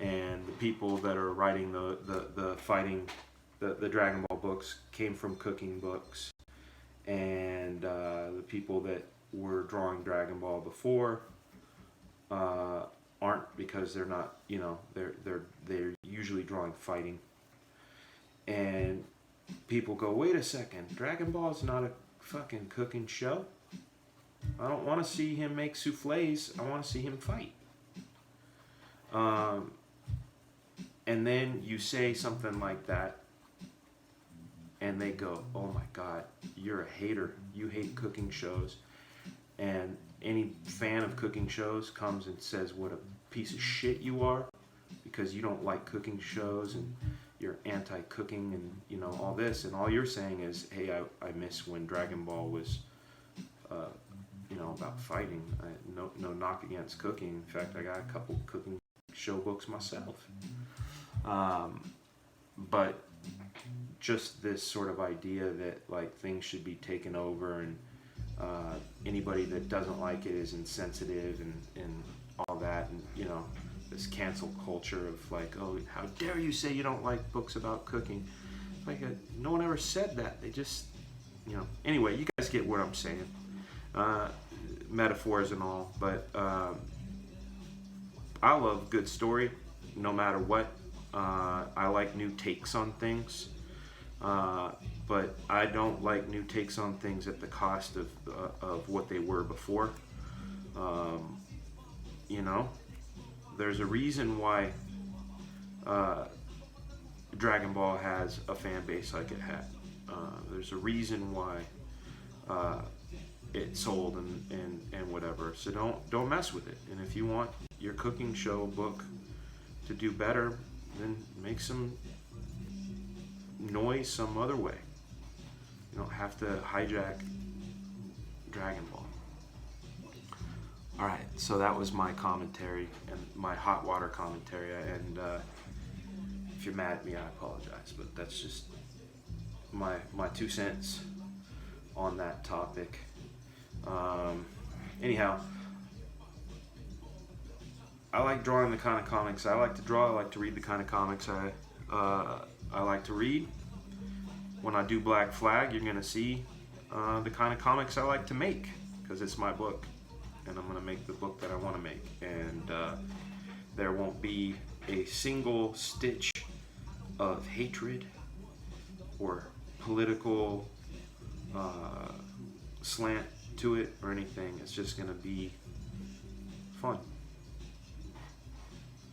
[SPEAKER 1] And the people that are writing the fighting, the Dragon Ball books came from cooking books. And the people that were drawing Dragon Ball before aren't, because they're not, you know, they're usually drawing fighting. And people go, wait a second, Dragon Ball is not a fucking cooking show. I don't want to see him make souffles. I want to see him fight. And then you say something like that, and they go, oh my God, you're a hater. You hate cooking shows. And any fan of cooking shows comes and says what a piece of shit you are because you don't like cooking shows and you're anti-cooking and, you know, all this. And all you're saying is, hey, I miss when Dragon Ball was, you know, about fighting. No knock against cooking. In fact, I got a couple cooking show books myself. But just this sort of idea that like things should be taken over and anybody that doesn't like it is insensitive and all that, and you know, this cancel culture of like, oh, how dare you say you don't like books about cooking? Like, no one ever said that. They just, you know. Anyway, you guys get what I'm saying. Metaphors and all, but I love good story, no matter what. I like new takes on things, but I don't like new takes on things at the cost of what they were before. You know, there's a reason why Dragon Ball has a fan base like it had. There's a reason why it sold and whatever. So don't mess with it. And if you want your cooking show book to do better, then make some noise some other way. You don't have to hijack Dragon Ball. Alright, so that was my commentary and my hot water commentary, and if you're mad at me, I apologize, but that's just my 2 cents on that topic. Anyhow, I like drawing the kind of comics I like to draw. I like to read the kind of comics I like to read. When I do Black Flag, you're going to see the kind of comics I like to make, because it's my book, and I'm going to make the book that I want to make. And there won't be a single stitch of hatred or political slant to it or anything. It's just going to be fun.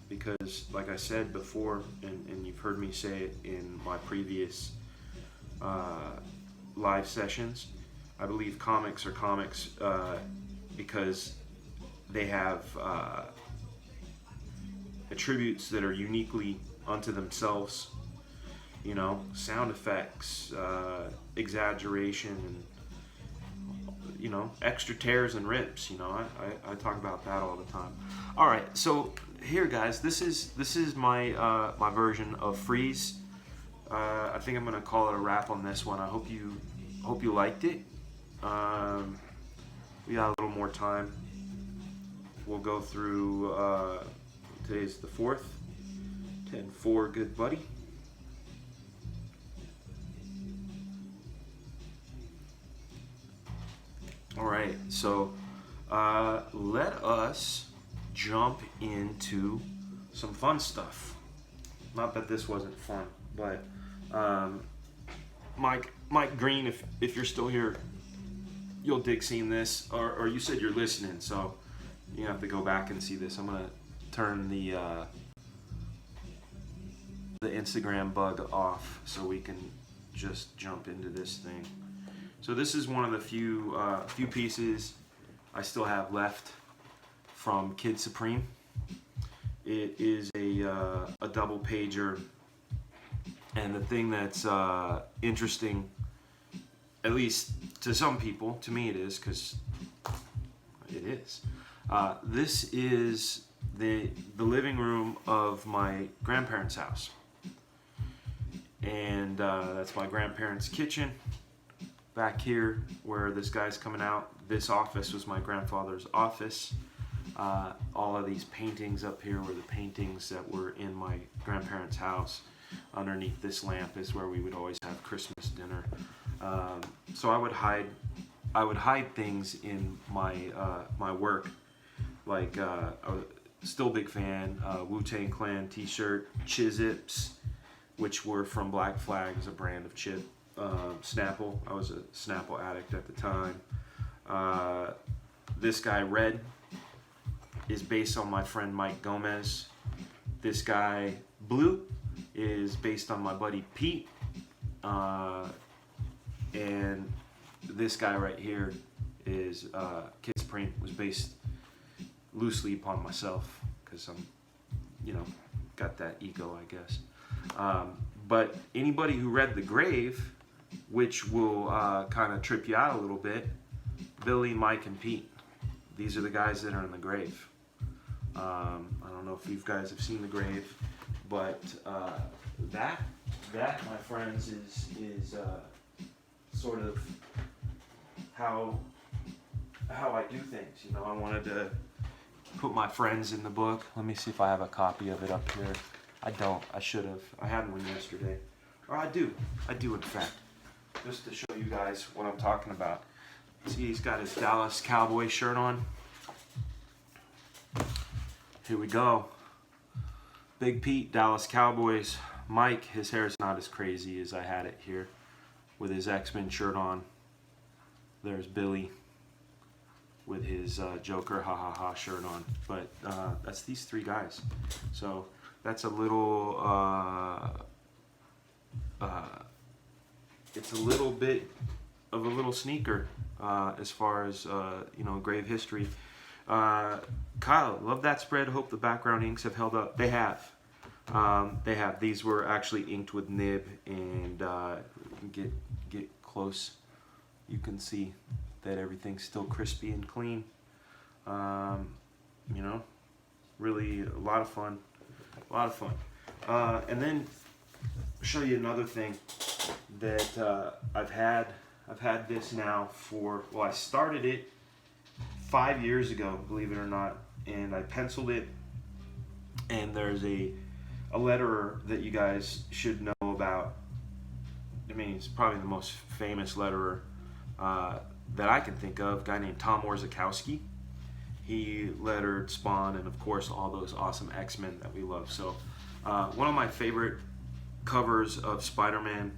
[SPEAKER 1] Because, like I said before, and you've heard me say it in my previous live sessions, I believe comics are comics because they have attributes that are uniquely unto themselves. You know, sound effects, exaggeration, and, you know, extra tears and rips. You know, I talk about that all the time. All right, so here, guys, this is my my version of Freeze. I think I'm gonna call it a wrap on this one. I hope you liked it. We got a little more time. We'll go through, today's the 4th, 10-4, good buddy. All right, so let us jump into some fun stuff. Not that this wasn't fun, but Mike Green, if you're still here, you'll dig seeing this, or you said you're listening, so you have to go back and see this. I'm gonna turn the Instagram bug off so we can just jump into this thing. So this is one of the few pieces I still have left from Kid Supreme. It is a double pager, and the thing that's interesting, at least to some people, to me it is, because it is. This is the living room of my grandparents' house, and that's my grandparents' kitchen. Back here where this guy's coming out, this office was my grandfather's office. All of these paintings up here were the paintings that were in my grandparents' house. Underneath this lamp is where we would always have Christmas dinner. So I would hide things in my my work, like I was still a big fan. Wu-Tang Clan T-shirt, Chizips, which were from Black Flag, as a brand of chip. Snapple. I was a Snapple addict at the time. This guy, Red, is based on my friend Mike Gomez. This guy, Blue, is based on my buddy Pete. And this guy right here is Kid Supreme, was based loosely upon myself, because I'm, got that ego, I guess. But anybody who read The Grave, which will kind of trip you out a little bit, Billy, Mike, and Pete. These are the guys that are in The Grave. I don't know if you guys have seen The Grave, but that, my friends, is sort of how I do things. I wanted to put my friends in the book. Let me see if I have a copy of it up here. I don't. I should have. I had one yesterday. Or I do. I do, in fact. Just to show you guys what I'm talking about. See, he's got his Dallas Cowboy shirt on. Here we go. Big Pete, Dallas Cowboys. Mike, his hair's not as crazy as I had it here, with his X-Men shirt on. There's Billy with his Joker ha ha ha shirt on. But that's these three guys. So that's a little it's a little bit of a little sneaker as far as grave history. Kyle, love that spread. Hope the background inks have held up. They have. They have. These were actually inked with nib, and get close. You can see that everything's still crispy and clean. Really a lot of fun. A lot of fun. And then show you another thing that I've had this now for, well, I started it 5 years ago, believe it or not, and I penciled it, and there's a letterer that you guys should know about. I mean, he's probably the most famous letterer that I can think of, a guy named Tom Warzakowski. He lettered Spawn and, of course, all those awesome X-Men that we love. So one of my favorite covers of Spider-Man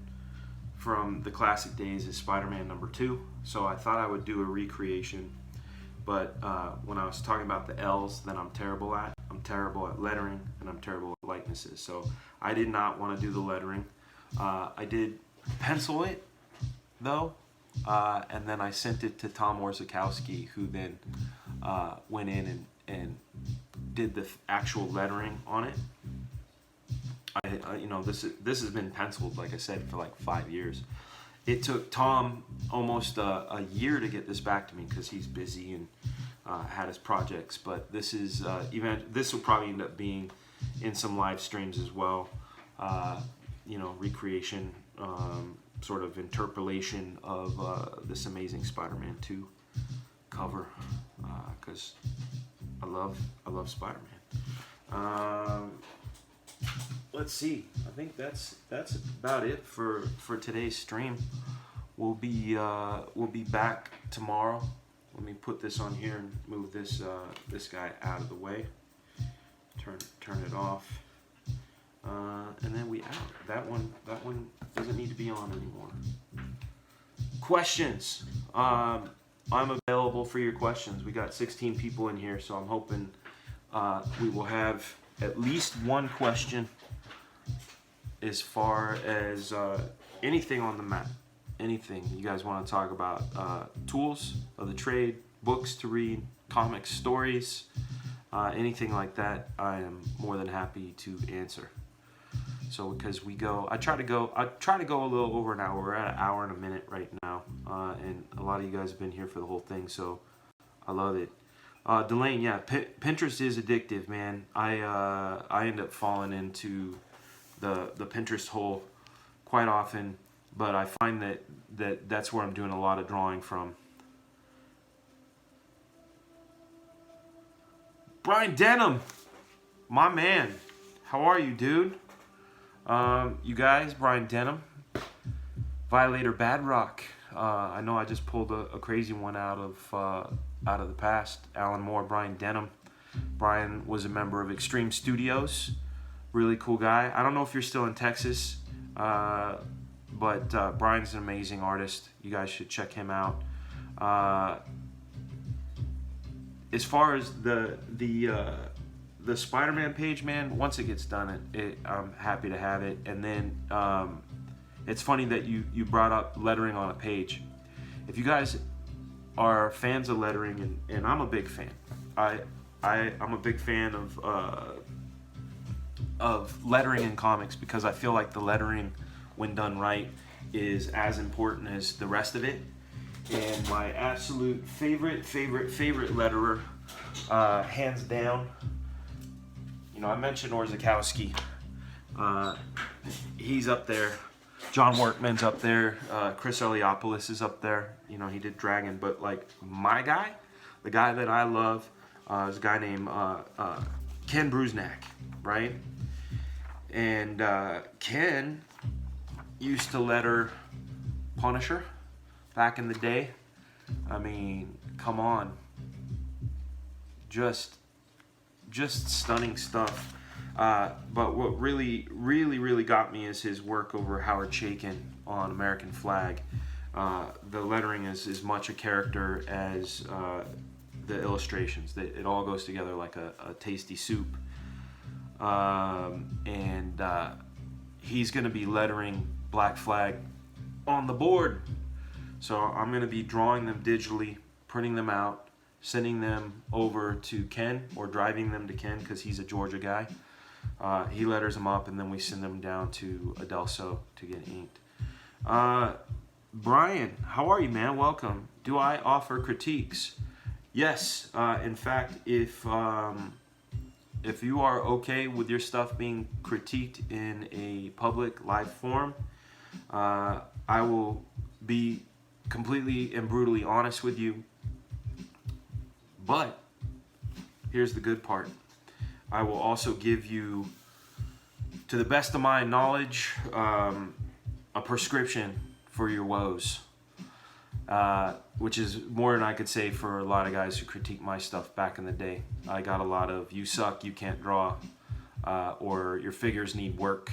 [SPEAKER 1] from the classic days is Spider-Man #2. So I thought I would do a recreation, but when I was talking about the L's that I'm terrible at lettering, and I'm terrible at likenesses. So I did not want to do the lettering. I did pencil it, though, and then I sent it to Tom Warzakowski, who then went in and did the actual lettering on it. This has been penciled, like I said, for like 5 years. It took Tom almost a year to get this back to me because he's busy and had his projects. But this is this will probably end up being in some live streams as well. Recreation sort of interpolation of this Amazing Spider-Man 2 cover, because I love Spider-Man. Let's see. I think that's about it for today's stream. We'll be back tomorrow. Let me put this on here and move this guy out of the way. Turn it off. And then we out. That one doesn't need to be on anymore. Questions. I'm available for your questions. We got 16 people in here, so I'm hoping we will have at least one question as far as anything on the map. Anything you guys want to talk about. Tools of the trade, books to read, comics, stories, anything like that, I am more than happy to answer. So because I try to go a little over an hour. We're at an hour and a minute right now, and a lot of you guys have been here for the whole thing, so I love it. Delane, yeah, Pinterest is addictive, man. I end up falling into the Pinterest hole quite often, but I find that's where I'm doing a lot of drawing from. Brian Denham, my man, how are you, dude? You guys, Brian Denham, Violator Bad Rock. I know I just pulled a crazy one out of the past. Alan Moore, Brian Denham. Brian was a member of Extreme Studios. Really cool guy. I don't know if you're still in Texas, but Brian's an amazing artist. You guys should check him out. As far as the Spider-Man page, man, once it gets done, I'm happy to have it. And then it's funny that you brought up lettering on a page. If you guys are fans of lettering, and I'm a big fan. I'm a big fan of lettering in comics because I feel like the lettering, when done right, is as important as the rest of it. And my absolute favorite letterer, hands down, I mentioned Orzechowski. He's up there. John Workman's up there. Chris Eliopoulos is up there. He did Dragon. But, like, my guy, the guy that I love, is a guy named Ken Brusnak, right? And Ken used to letter Punisher back in the day. I mean, come on. Just stunning stuff. But what really got me is his work over Howard Chaykin on American Flag. The lettering is as much a character as the illustrations. It all goes together like a tasty soup. And he's going to be lettering Black Flag on the board. So I'm going to be drawing them digitally, printing them out, sending them over to Ken, or driving them to Ken because he's a Georgia guy. He letters them up, and then we send them down to Adelso to get inked. Brian, how are you, man? Welcome. Do I offer critiques? Yes. In fact, if you are okay with your stuff being critiqued in a public live forum, I will be completely and brutally honest with you. But here's the good part. I will also give you, to the best of my knowledge, a prescription for your woes, which is more than I could say for a lot of guys who critique my stuff back in the day. I got a lot of, you suck, you can't draw, or your figures need work,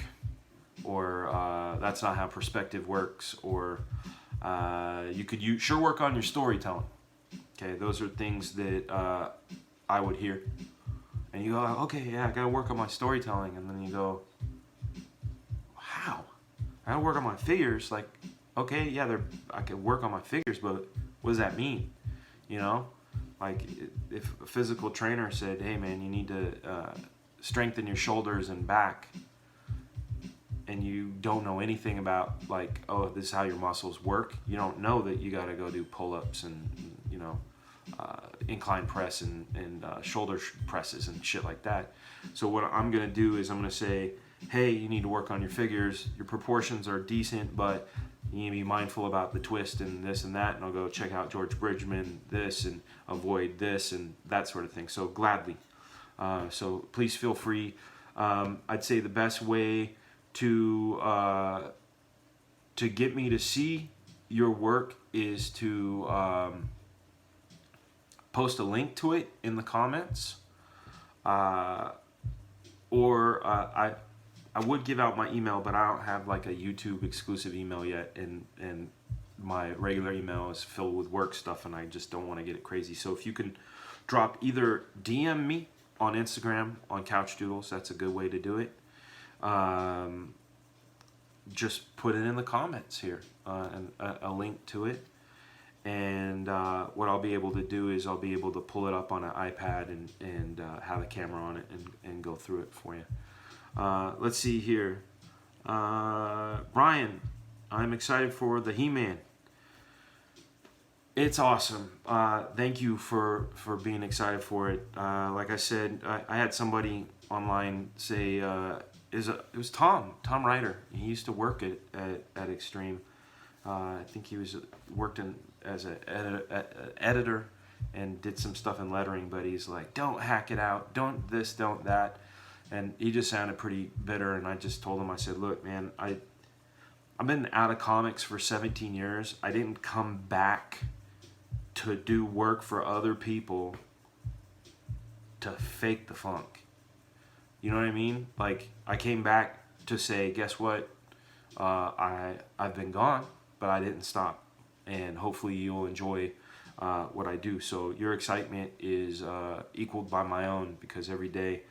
[SPEAKER 1] or that's not how perspective works, or you could sure work on your storytelling. Okay, those are things that I would hear. And you go, okay, yeah, I gotta work on my storytelling. And then you go, how? I gotta work on my figures. Like, okay, yeah, I could work on my figures, but what does that mean? Like if a physical trainer said, hey man, you need to strengthen your shoulders and back, and you don't know anything about, like, oh, this is how your muscles work. You don't know that you gotta go do pull-ups and, incline press and shoulder presses and shit like that. So what I'm gonna do is I'm gonna say, hey, you need to work on your figures. Your proportions are decent, but you need to be mindful about the twist and this and that. And I'll go check out George Bridgman, this, and avoid this and that sort of thing. So gladly. So please feel free. I'd say the best way to get me to see your work is to post a link to it in the comments, or I would give out my email, but I don't have like a YouTube exclusive email yet, and my regular email is filled with work stuff, and I just don't want to get it crazy. So if you can drop either DM me on Instagram on Couch Doodles, that's a good way to do it. Just put it in the comments here, and a link to it. And what I'll be able to do is I'll be able to pull it up on an iPad and have a camera on it and go through it for you. Let's see here. Brian, I'm excited for the He-Man. It's awesome. Thank you for being excited for it. Like I said, I had somebody online say it was Tom Ryder. He used to work at Extreme. I think he worked as an editor and did some stuff in lettering, but he's like, don't hack it out, don't this, don't that. And he just sounded pretty bitter, and I just told him, I said, look, man, I've been out of comics for 17 years. I didn't come back to do work for other people to fake the funk. You know what I mean? Like, I came back to say, guess what? I've been gone, but I didn't stop. And hopefully you'll enjoy what I do. So your excitement is equaled by my own, because every day,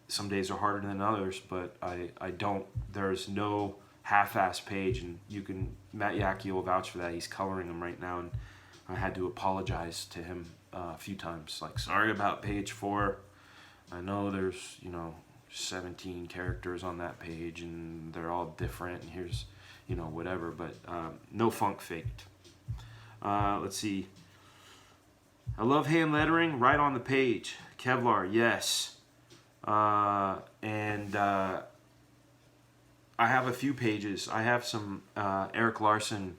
[SPEAKER 1] some days are harder than others, but I don't, there's no half-ass page, and Matt Yaki will vouch for that. He's coloring them right now, and I had to apologize to him a few times, like, sorry about page 4. I know there's 17 characters on that page, and they're all different, and here's whatever, but no funk faked. Let's see. I love hand lettering right on the page. Kevlar, yes. And I have a few pages. I have some Eric Larson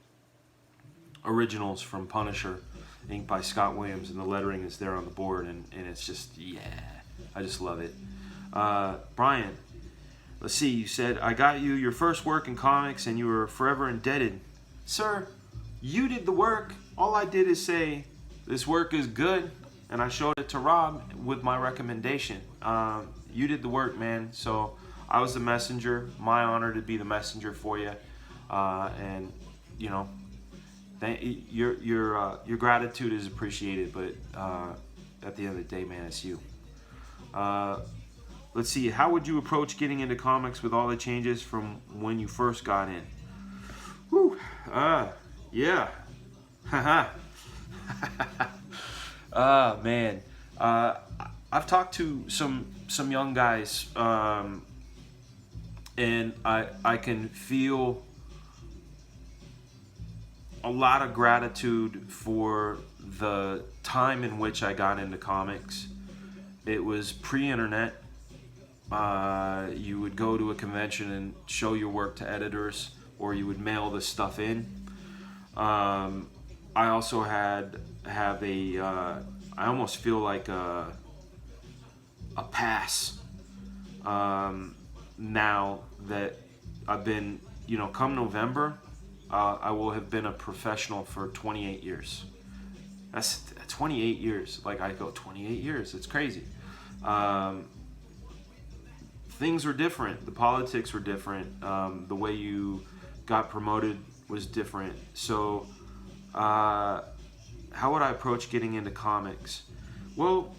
[SPEAKER 1] originals from Punisher, inked by Scott Williams, and the lettering is there on the board, and it's just, yeah, I just love it. Brian, let's see, you said, I got you your first work in comics, and you were forever indebted. Sir, you did the work. All I did is say, this work is good, and I showed it to Rob with my recommendation. You did the work, man, so I was the messenger. My honor to be the messenger for you, and your gratitude is appreciated, but at the end of the day, man, it's you. Let's see, how would you approach getting into comics with all the changes from when you first got in? Whew, yeah, haha. Man, I've talked to some young guys, and I can feel a lot of gratitude for the time in which I got into comics. It was pre-internet. You would go to a convention and show your work to editors, or you would mail this stuff in. I also have a I almost feel like a pass now that I've been, come November, I will have been a professional for 28 years. That's 28 years. Like, I go, 28 years. It's crazy. Things were different. The politics were different. The way you got promoted was different. So, how would I approach getting into comics? Well,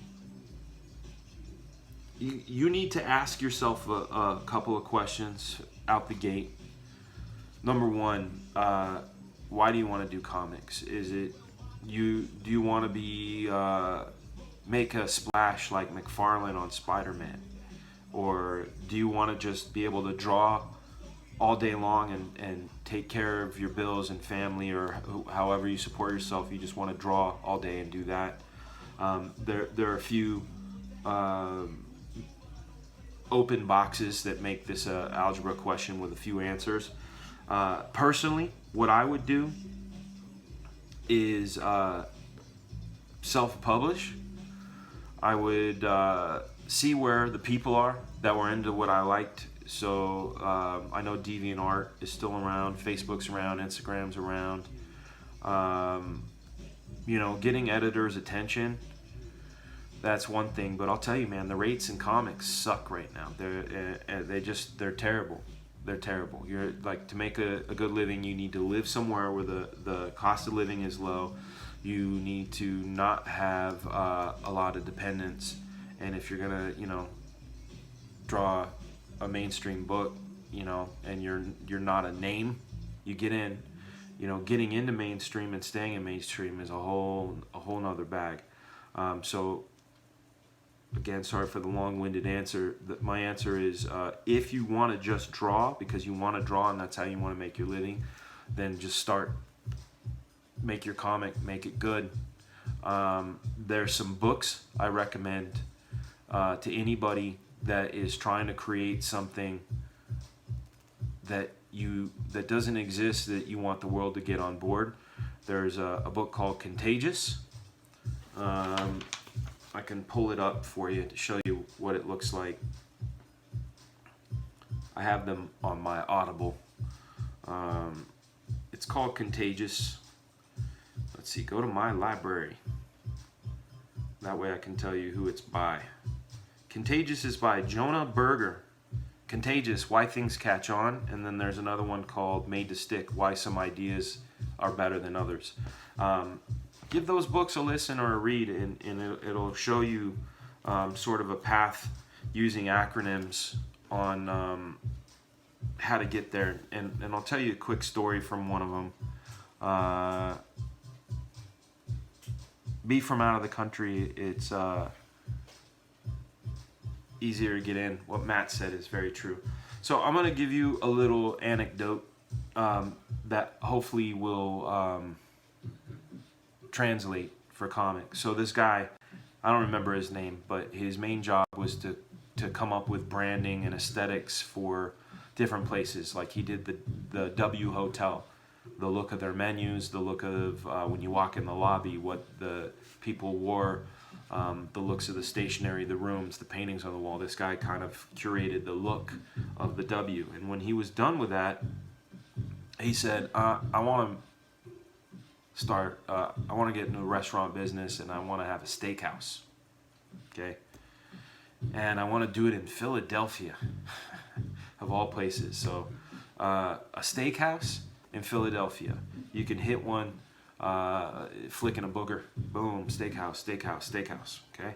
[SPEAKER 1] you need to ask yourself a couple of questions out the gate. Number one, why do you want to do comics? Is it do you want to be make a splash like McFarlane on Spider-Man, or do you want to just be able to draw all day long and take care of your bills and family, or however you support yourself? You just want to draw all day and do that. There are a few open boxes that make this a algebra question with a few answers. Personally, what I would do is self-publish. I would see where the people are that were into what I liked. So I know DeviantArt is still around, Facebook's around, Instagram's around. You know, getting editors' attention, that's one thing. But I'll tell you, man, the rates in comics suck right now. They're terrible. They're terrible. You're like, to make a good living, you need to live somewhere where the cost of living is low. You need to not have a lot of dependence. And if you're gonna, you know, draw a mainstream book, you know, and you're not a name, you get in. You know, getting into mainstream and staying in mainstream is a whole nother bag. So again, sorry for the long-winded answer. My answer is, if you want to just draw because you want to draw and that's how you want to make your living, then just start. Make your comic, make it good. There's some books I recommend to anybody that is trying to create something that doesn't exist, that you want the world to get on board. There's a book called Contagious. I can pull it up for you to show you what it looks like. I have them on my Audible. It's called Contagious. Let's see, go to my library. That way I can tell you who it's by. Contagious is by Jonah Berger. Contagious, Why Things Catch On. And then there's another one called Made to Stick, Why Some Ideas Are Better Than Others. Give those books a listen or a read, and it'll show you sort of a path using acronyms on how to get there. And I'll tell you a quick story from one of them. Be from out of the country, it's easier to get in. What Matt said is very true. So I'm going to give you a little anecdote that hopefully will translate for comics. So this guy, I don't remember his name, but his main job was to come up with branding and aesthetics for different places. Like he did the W Hotel, the look of their menus, the look of when you walk in the lobby, what the people wore, the looks of the stationery, the rooms, the paintings on the wall. This guy kind of curated the look of the W. And when he was done with that, he said, I want to get into a restaurant business, and I want to have a steakhouse. Okay? And I want to do it in Philadelphia, of all places. So a steakhouse in Philadelphia. You can hit one, flicking a booger. Boom, steakhouse, steakhouse, steakhouse. Okay?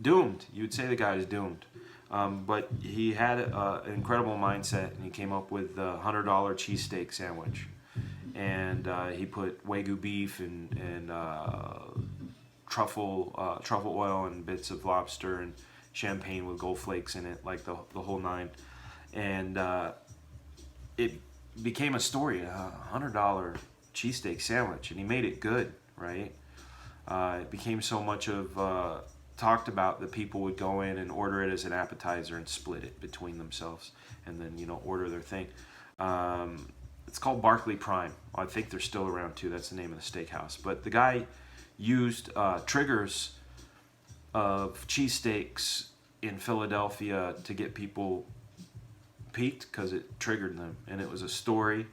[SPEAKER 1] Doomed. You would say the guy is doomed. But he had an incredible mindset, and he came up with the $100 cheesesteak sandwich. And he put Wagyu beef and truffle oil and bits of lobster and champagne with gold flakes in it, like the whole nine. And it became a story, a $100 cheesesteak sandwich, and he made it good, right? It became so much of talked about that people would go in and order it as an appetizer and split it between themselves, and then order their thing. It's called Barclay Prime. I think they're still around too. That's the name of the steakhouse. But the guy used triggers of cheesesteaks in Philadelphia to get people peaked because it triggered them, and it was a story,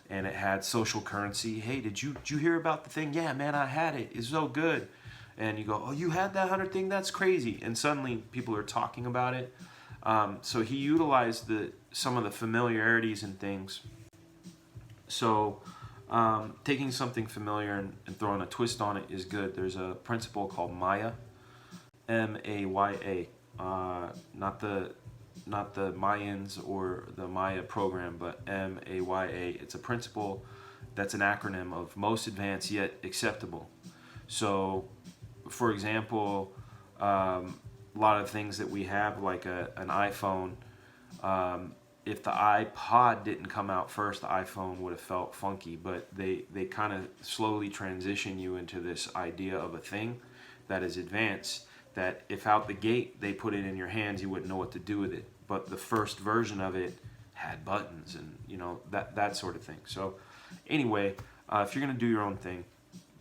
[SPEAKER 1] and it had social currency. Hey, did you hear about the thing? Yeah, man, I had it. It's so good. And you go, oh, you had that 100 thing? That's crazy. And suddenly people are talking about it. So he utilized some of the familiarities and things. So taking something familiar and throwing a twist on it is good. There's a principle called Maya, M-A-Y-A. Not the Mayans or the Maya program, but M-A-Y-A. It's a principle that's an acronym of most advanced yet acceptable. So, for example, a lot of things that we have, like an iPhone, if the iPod didn't come out first, the iPhone would have felt funky, but they kind of slowly transition you into this idea of a thing that is advanced that if out the gate they put it in your hands, you wouldn't know what to do with it. But the first version of it had buttons and, you know, that sort of thing. So anyway, if you're gonna do your own thing,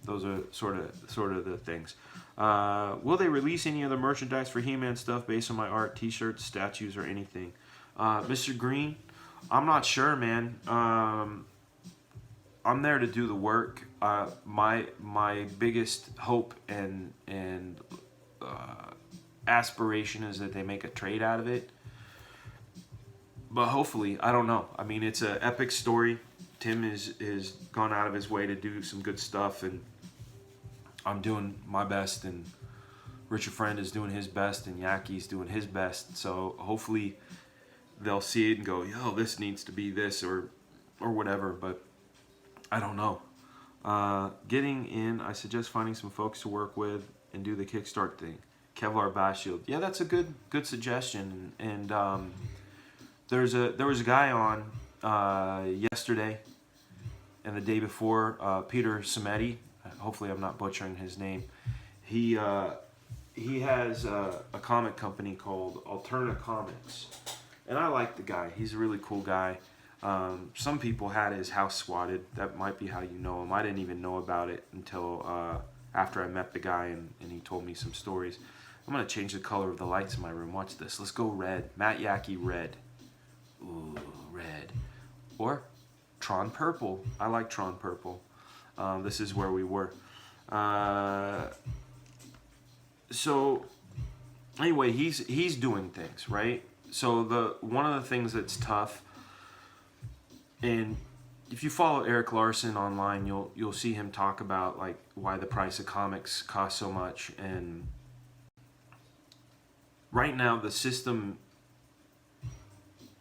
[SPEAKER 1] those are sort of the things. Will they release any other merchandise for He-Man stuff based on my art, t-shirts, statues, or anything? Mr. Green, I'm not sure, man. I'm there to do the work. My biggest hope and aspiration is that they make a trade out of it. But hopefully, I don't know. I mean, it's an epic story. Tim is gone out of his way to do some good stuff, and I'm doing my best, and Richard Friend is doing his best, and Yaki's doing his best. So hopefully they'll see it and go, yo, this needs to be this or whatever. But I don't know. Getting in, I suggest finding some folks to work with and do the Kickstart thing. Kevlar Bash Shield. Yeah, that's a good suggestion. And there was a guy on yesterday and the day before, Peter Samedi. Hopefully I'm not butchering his name. He has a comic company called Alterna Comics, and I like the guy. He's a really cool guy. Some people had his house swatted. That might be how you know him. I didn't even know about it until after I met the guy and he told me some stories. I'm going to change the color of the lights in my room. Watch this. Let's go red. Matt Yaki red. Ooh, red. Or Tron purple. I like Tron purple. This is where we were. So anyway, he's doing things, right? So one of the things that's tough, and if you follow Eric Larson online, you'll see him talk about like why the price of comics costs so much. And right now the system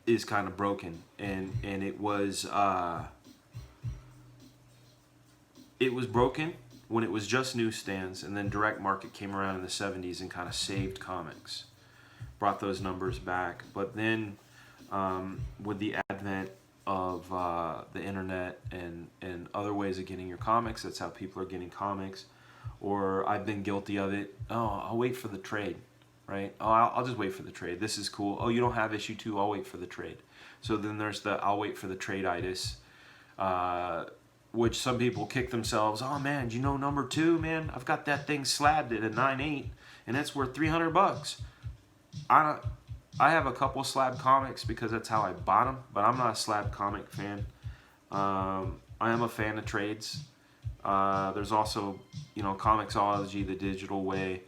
[SPEAKER 1] is kind of broken, and it was broken when it was just newsstands, and then direct market came around in the 70s and kind of saved comics, brought those numbers back. But then with the advent of the internet and other ways of getting your comics, that's how people are getting comics. Or I've been guilty of it. Oh, I'll wait for the trade, right? Oh, I'll just wait for the trade. This is cool. Oh, you don't have issue 2? I'll wait for the trade. So then there's the I'll wait for the trade-itis, which some people kick themselves. Oh man, do you know number 2, man? I've got that thing slabbed at a 9.8 and it's worth $300. I have a couple slab comics because that's how I bought them, but I'm not a slab comic fan. I am a fan of trades. There's also, you know, Comixology, the digital way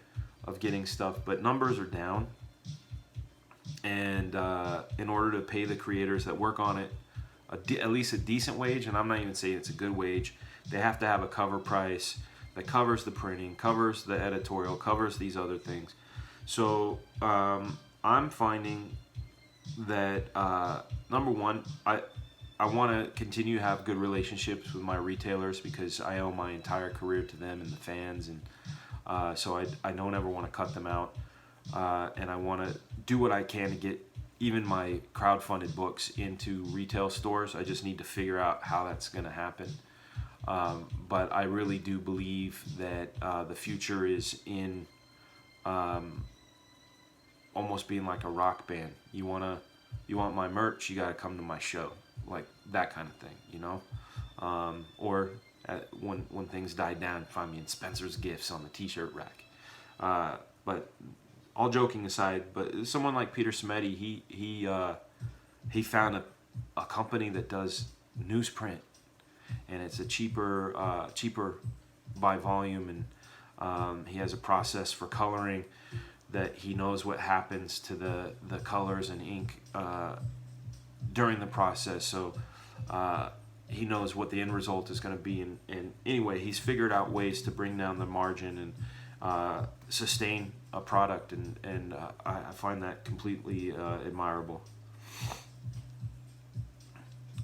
[SPEAKER 1] of getting stuff, but numbers are down. And in order to pay the creators that work on it at least a decent wage, and I'm not even saying it's a good wage, they have to have a cover price that covers the printing, covers the editorial, covers these other things. So I'm finding that number one, I want to continue to have good relationships with my retailers because I owe my entire career to them and the fans, and so I don't ever want to cut them out, and I want to do what I can to get even my crowdfunded books into retail stores. I just need to figure out how that's going to happen. But I really do believe that the future is in almost being like a rock band. You want my merch, you got to come to my show, like that kind of thing, you know. Or when things die down, find me in Spencer's Gifts on the T-shirt rack. But all joking aside, but someone like Peter Samedi, he found a company that does newsprint, and it's a cheaper by volume, and he has a process for coloring that he knows what happens to the colors and ink during the process, so he knows what the end result is going to be, and anyway, he's figured out ways to bring down the margin and sustain a product, and I find that completely admirable.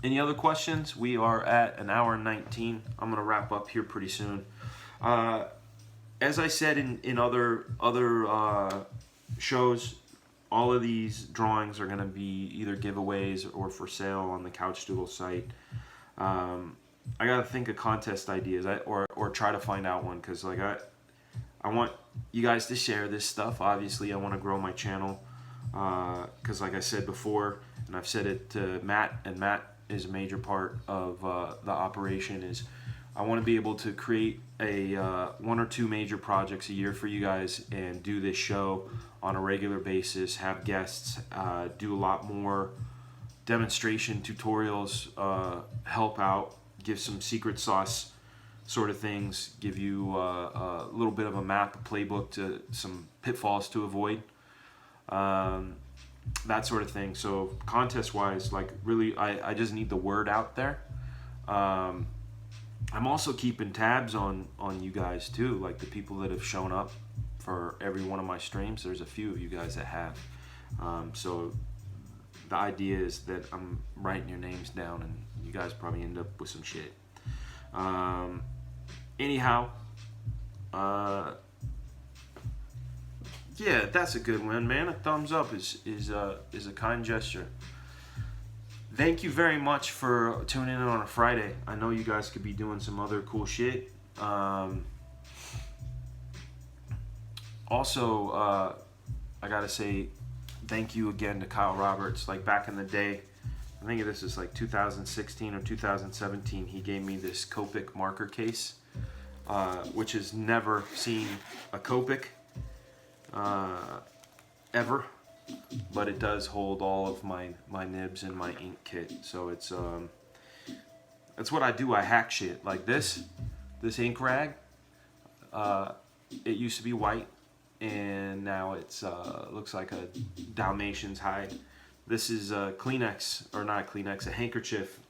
[SPEAKER 1] Any other questions? We are at an hour and 19. I'm going to wrap up here pretty soon. As I said in other shows, all of these drawings are going to be either giveaways or for sale on the Couch Doodle site. I got to think of contest ideas, or try to find out one, because like I want you guys to share this stuff. Obviously, I want to grow my channel because, like I said before, and I've said it to Matt, and Matt is a major part of the operation, is I want to be able to create a 1 or 2 major projects a year for you guys and do this show on a regular basis, have guests, do a lot more demonstration tutorials, help out, give some secret sauce sort of things, give you a little bit of a map, a playbook to some pitfalls to avoid, that sort of thing. So contest wise, like really, I just need the word out there. I'm also keeping tabs on you guys too, like the people that have shown up for every one of my streams. There's a few of you guys that have. So the idea is that I'm writing your names down and you guys probably end up with some shit. Anyhow, yeah, that's a good one, man. A thumbs up is a kind gesture. Thank you very much for tuning in on a Friday. I know you guys could be doing some other cool shit. Also, I gotta say thank you again to Kyle Roberts. Like back in the day, I think this is like 2016 or 2017, he gave me this Copic marker case, which has never seen a Copic ever, but it does hold all of my nibs and my ink kit. So it's that's what I do. I hack shit. Like this ink rag, it used to be white and now it's looks like a Dalmatian's hide. This is a Kleenex, or not a Kleenex, a handkerchief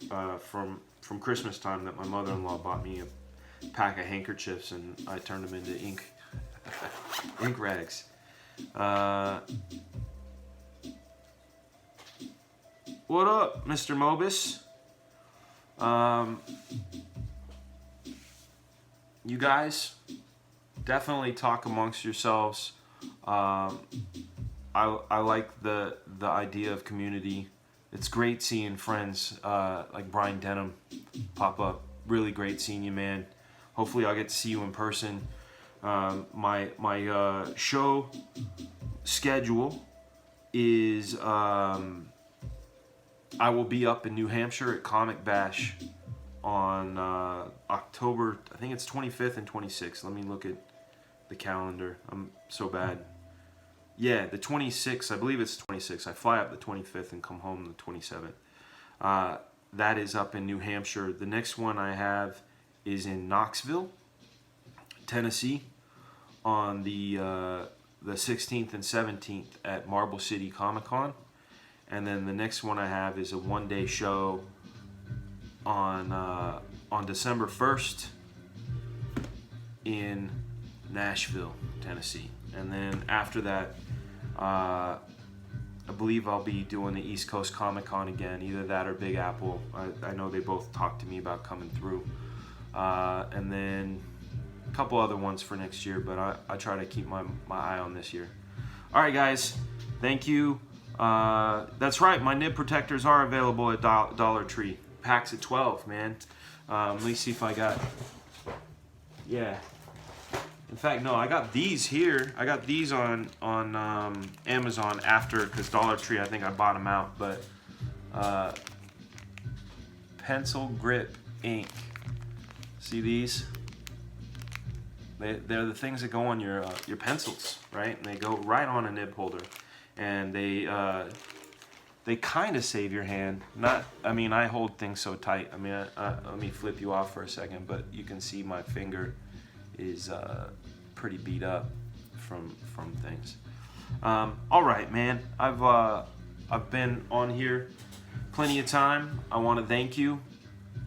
[SPEAKER 1] from Christmas time that my mother-in-law bought me a pack of handkerchiefs, and I turned them into ink rags. What up, Mr. Mobus? You guys definitely talk amongst yourselves. I like the idea of community. It's great seeing friends like Brian Denham pop up. Really great seeing you, man. Hopefully I'll get to see you in person. My show schedule is I will be up in New Hampshire at Comic Bash on October, I think it's 25th and 26th. Let me look at the calendar. I'm so bad. Yeah, the 26th, I believe it's 26th. I fly up the 25th and come home the 27th. That is up in New Hampshire. The next one I have is in Knoxville, Tennessee, on the 16th and 17th at Marble City Comic Con. And then the next one I have is a one-day show on December 1st in Nashville, Tennessee. And then after that, I believe I'll be doing the East Coast Comic Con again, either that or Big Apple. I know they both talked to me about coming through. And then a couple other ones for next year, but I try to keep my eye on this year. All right, guys, thank you. That's right, my nib protectors are available at Dollar Tree. Packs at 12, man. Let me see if I got, yeah. In fact, no, I got these here. I got these on Amazon after, because Dollar Tree, I think I bought them out. But pencil grip ink. See these? They're the things that go on your pencils, right? And they go right on a nib holder, and they kind of save your hand. Not, I mean, I hold things so tight. I mean, let me flip you off for a second, but you can see my finger is pretty beat up from things. All right, man. I've been on here plenty of time. I want to thank you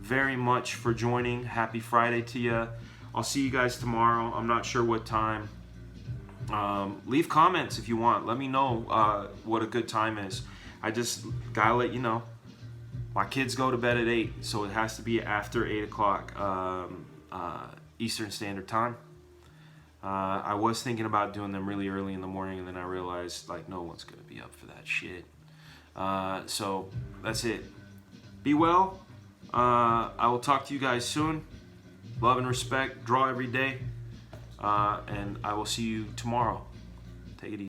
[SPEAKER 1] very much for joining. Happy Friday to you. I'll see you guys tomorrow. I'm not sure what time. Leave comments if you want. Let me know what a good time is. I just gotta let you know. My kids go to bed at 8, so it has to be after 8 o'clock Eastern Standard Time. I was thinking about doing them really early in the morning, and then I realized, like, no one's gonna be up for that shit. So that's it. Be well. I will talk to you guys soon. Love and respect. Draw every day. And I will see you tomorrow. Take it easy.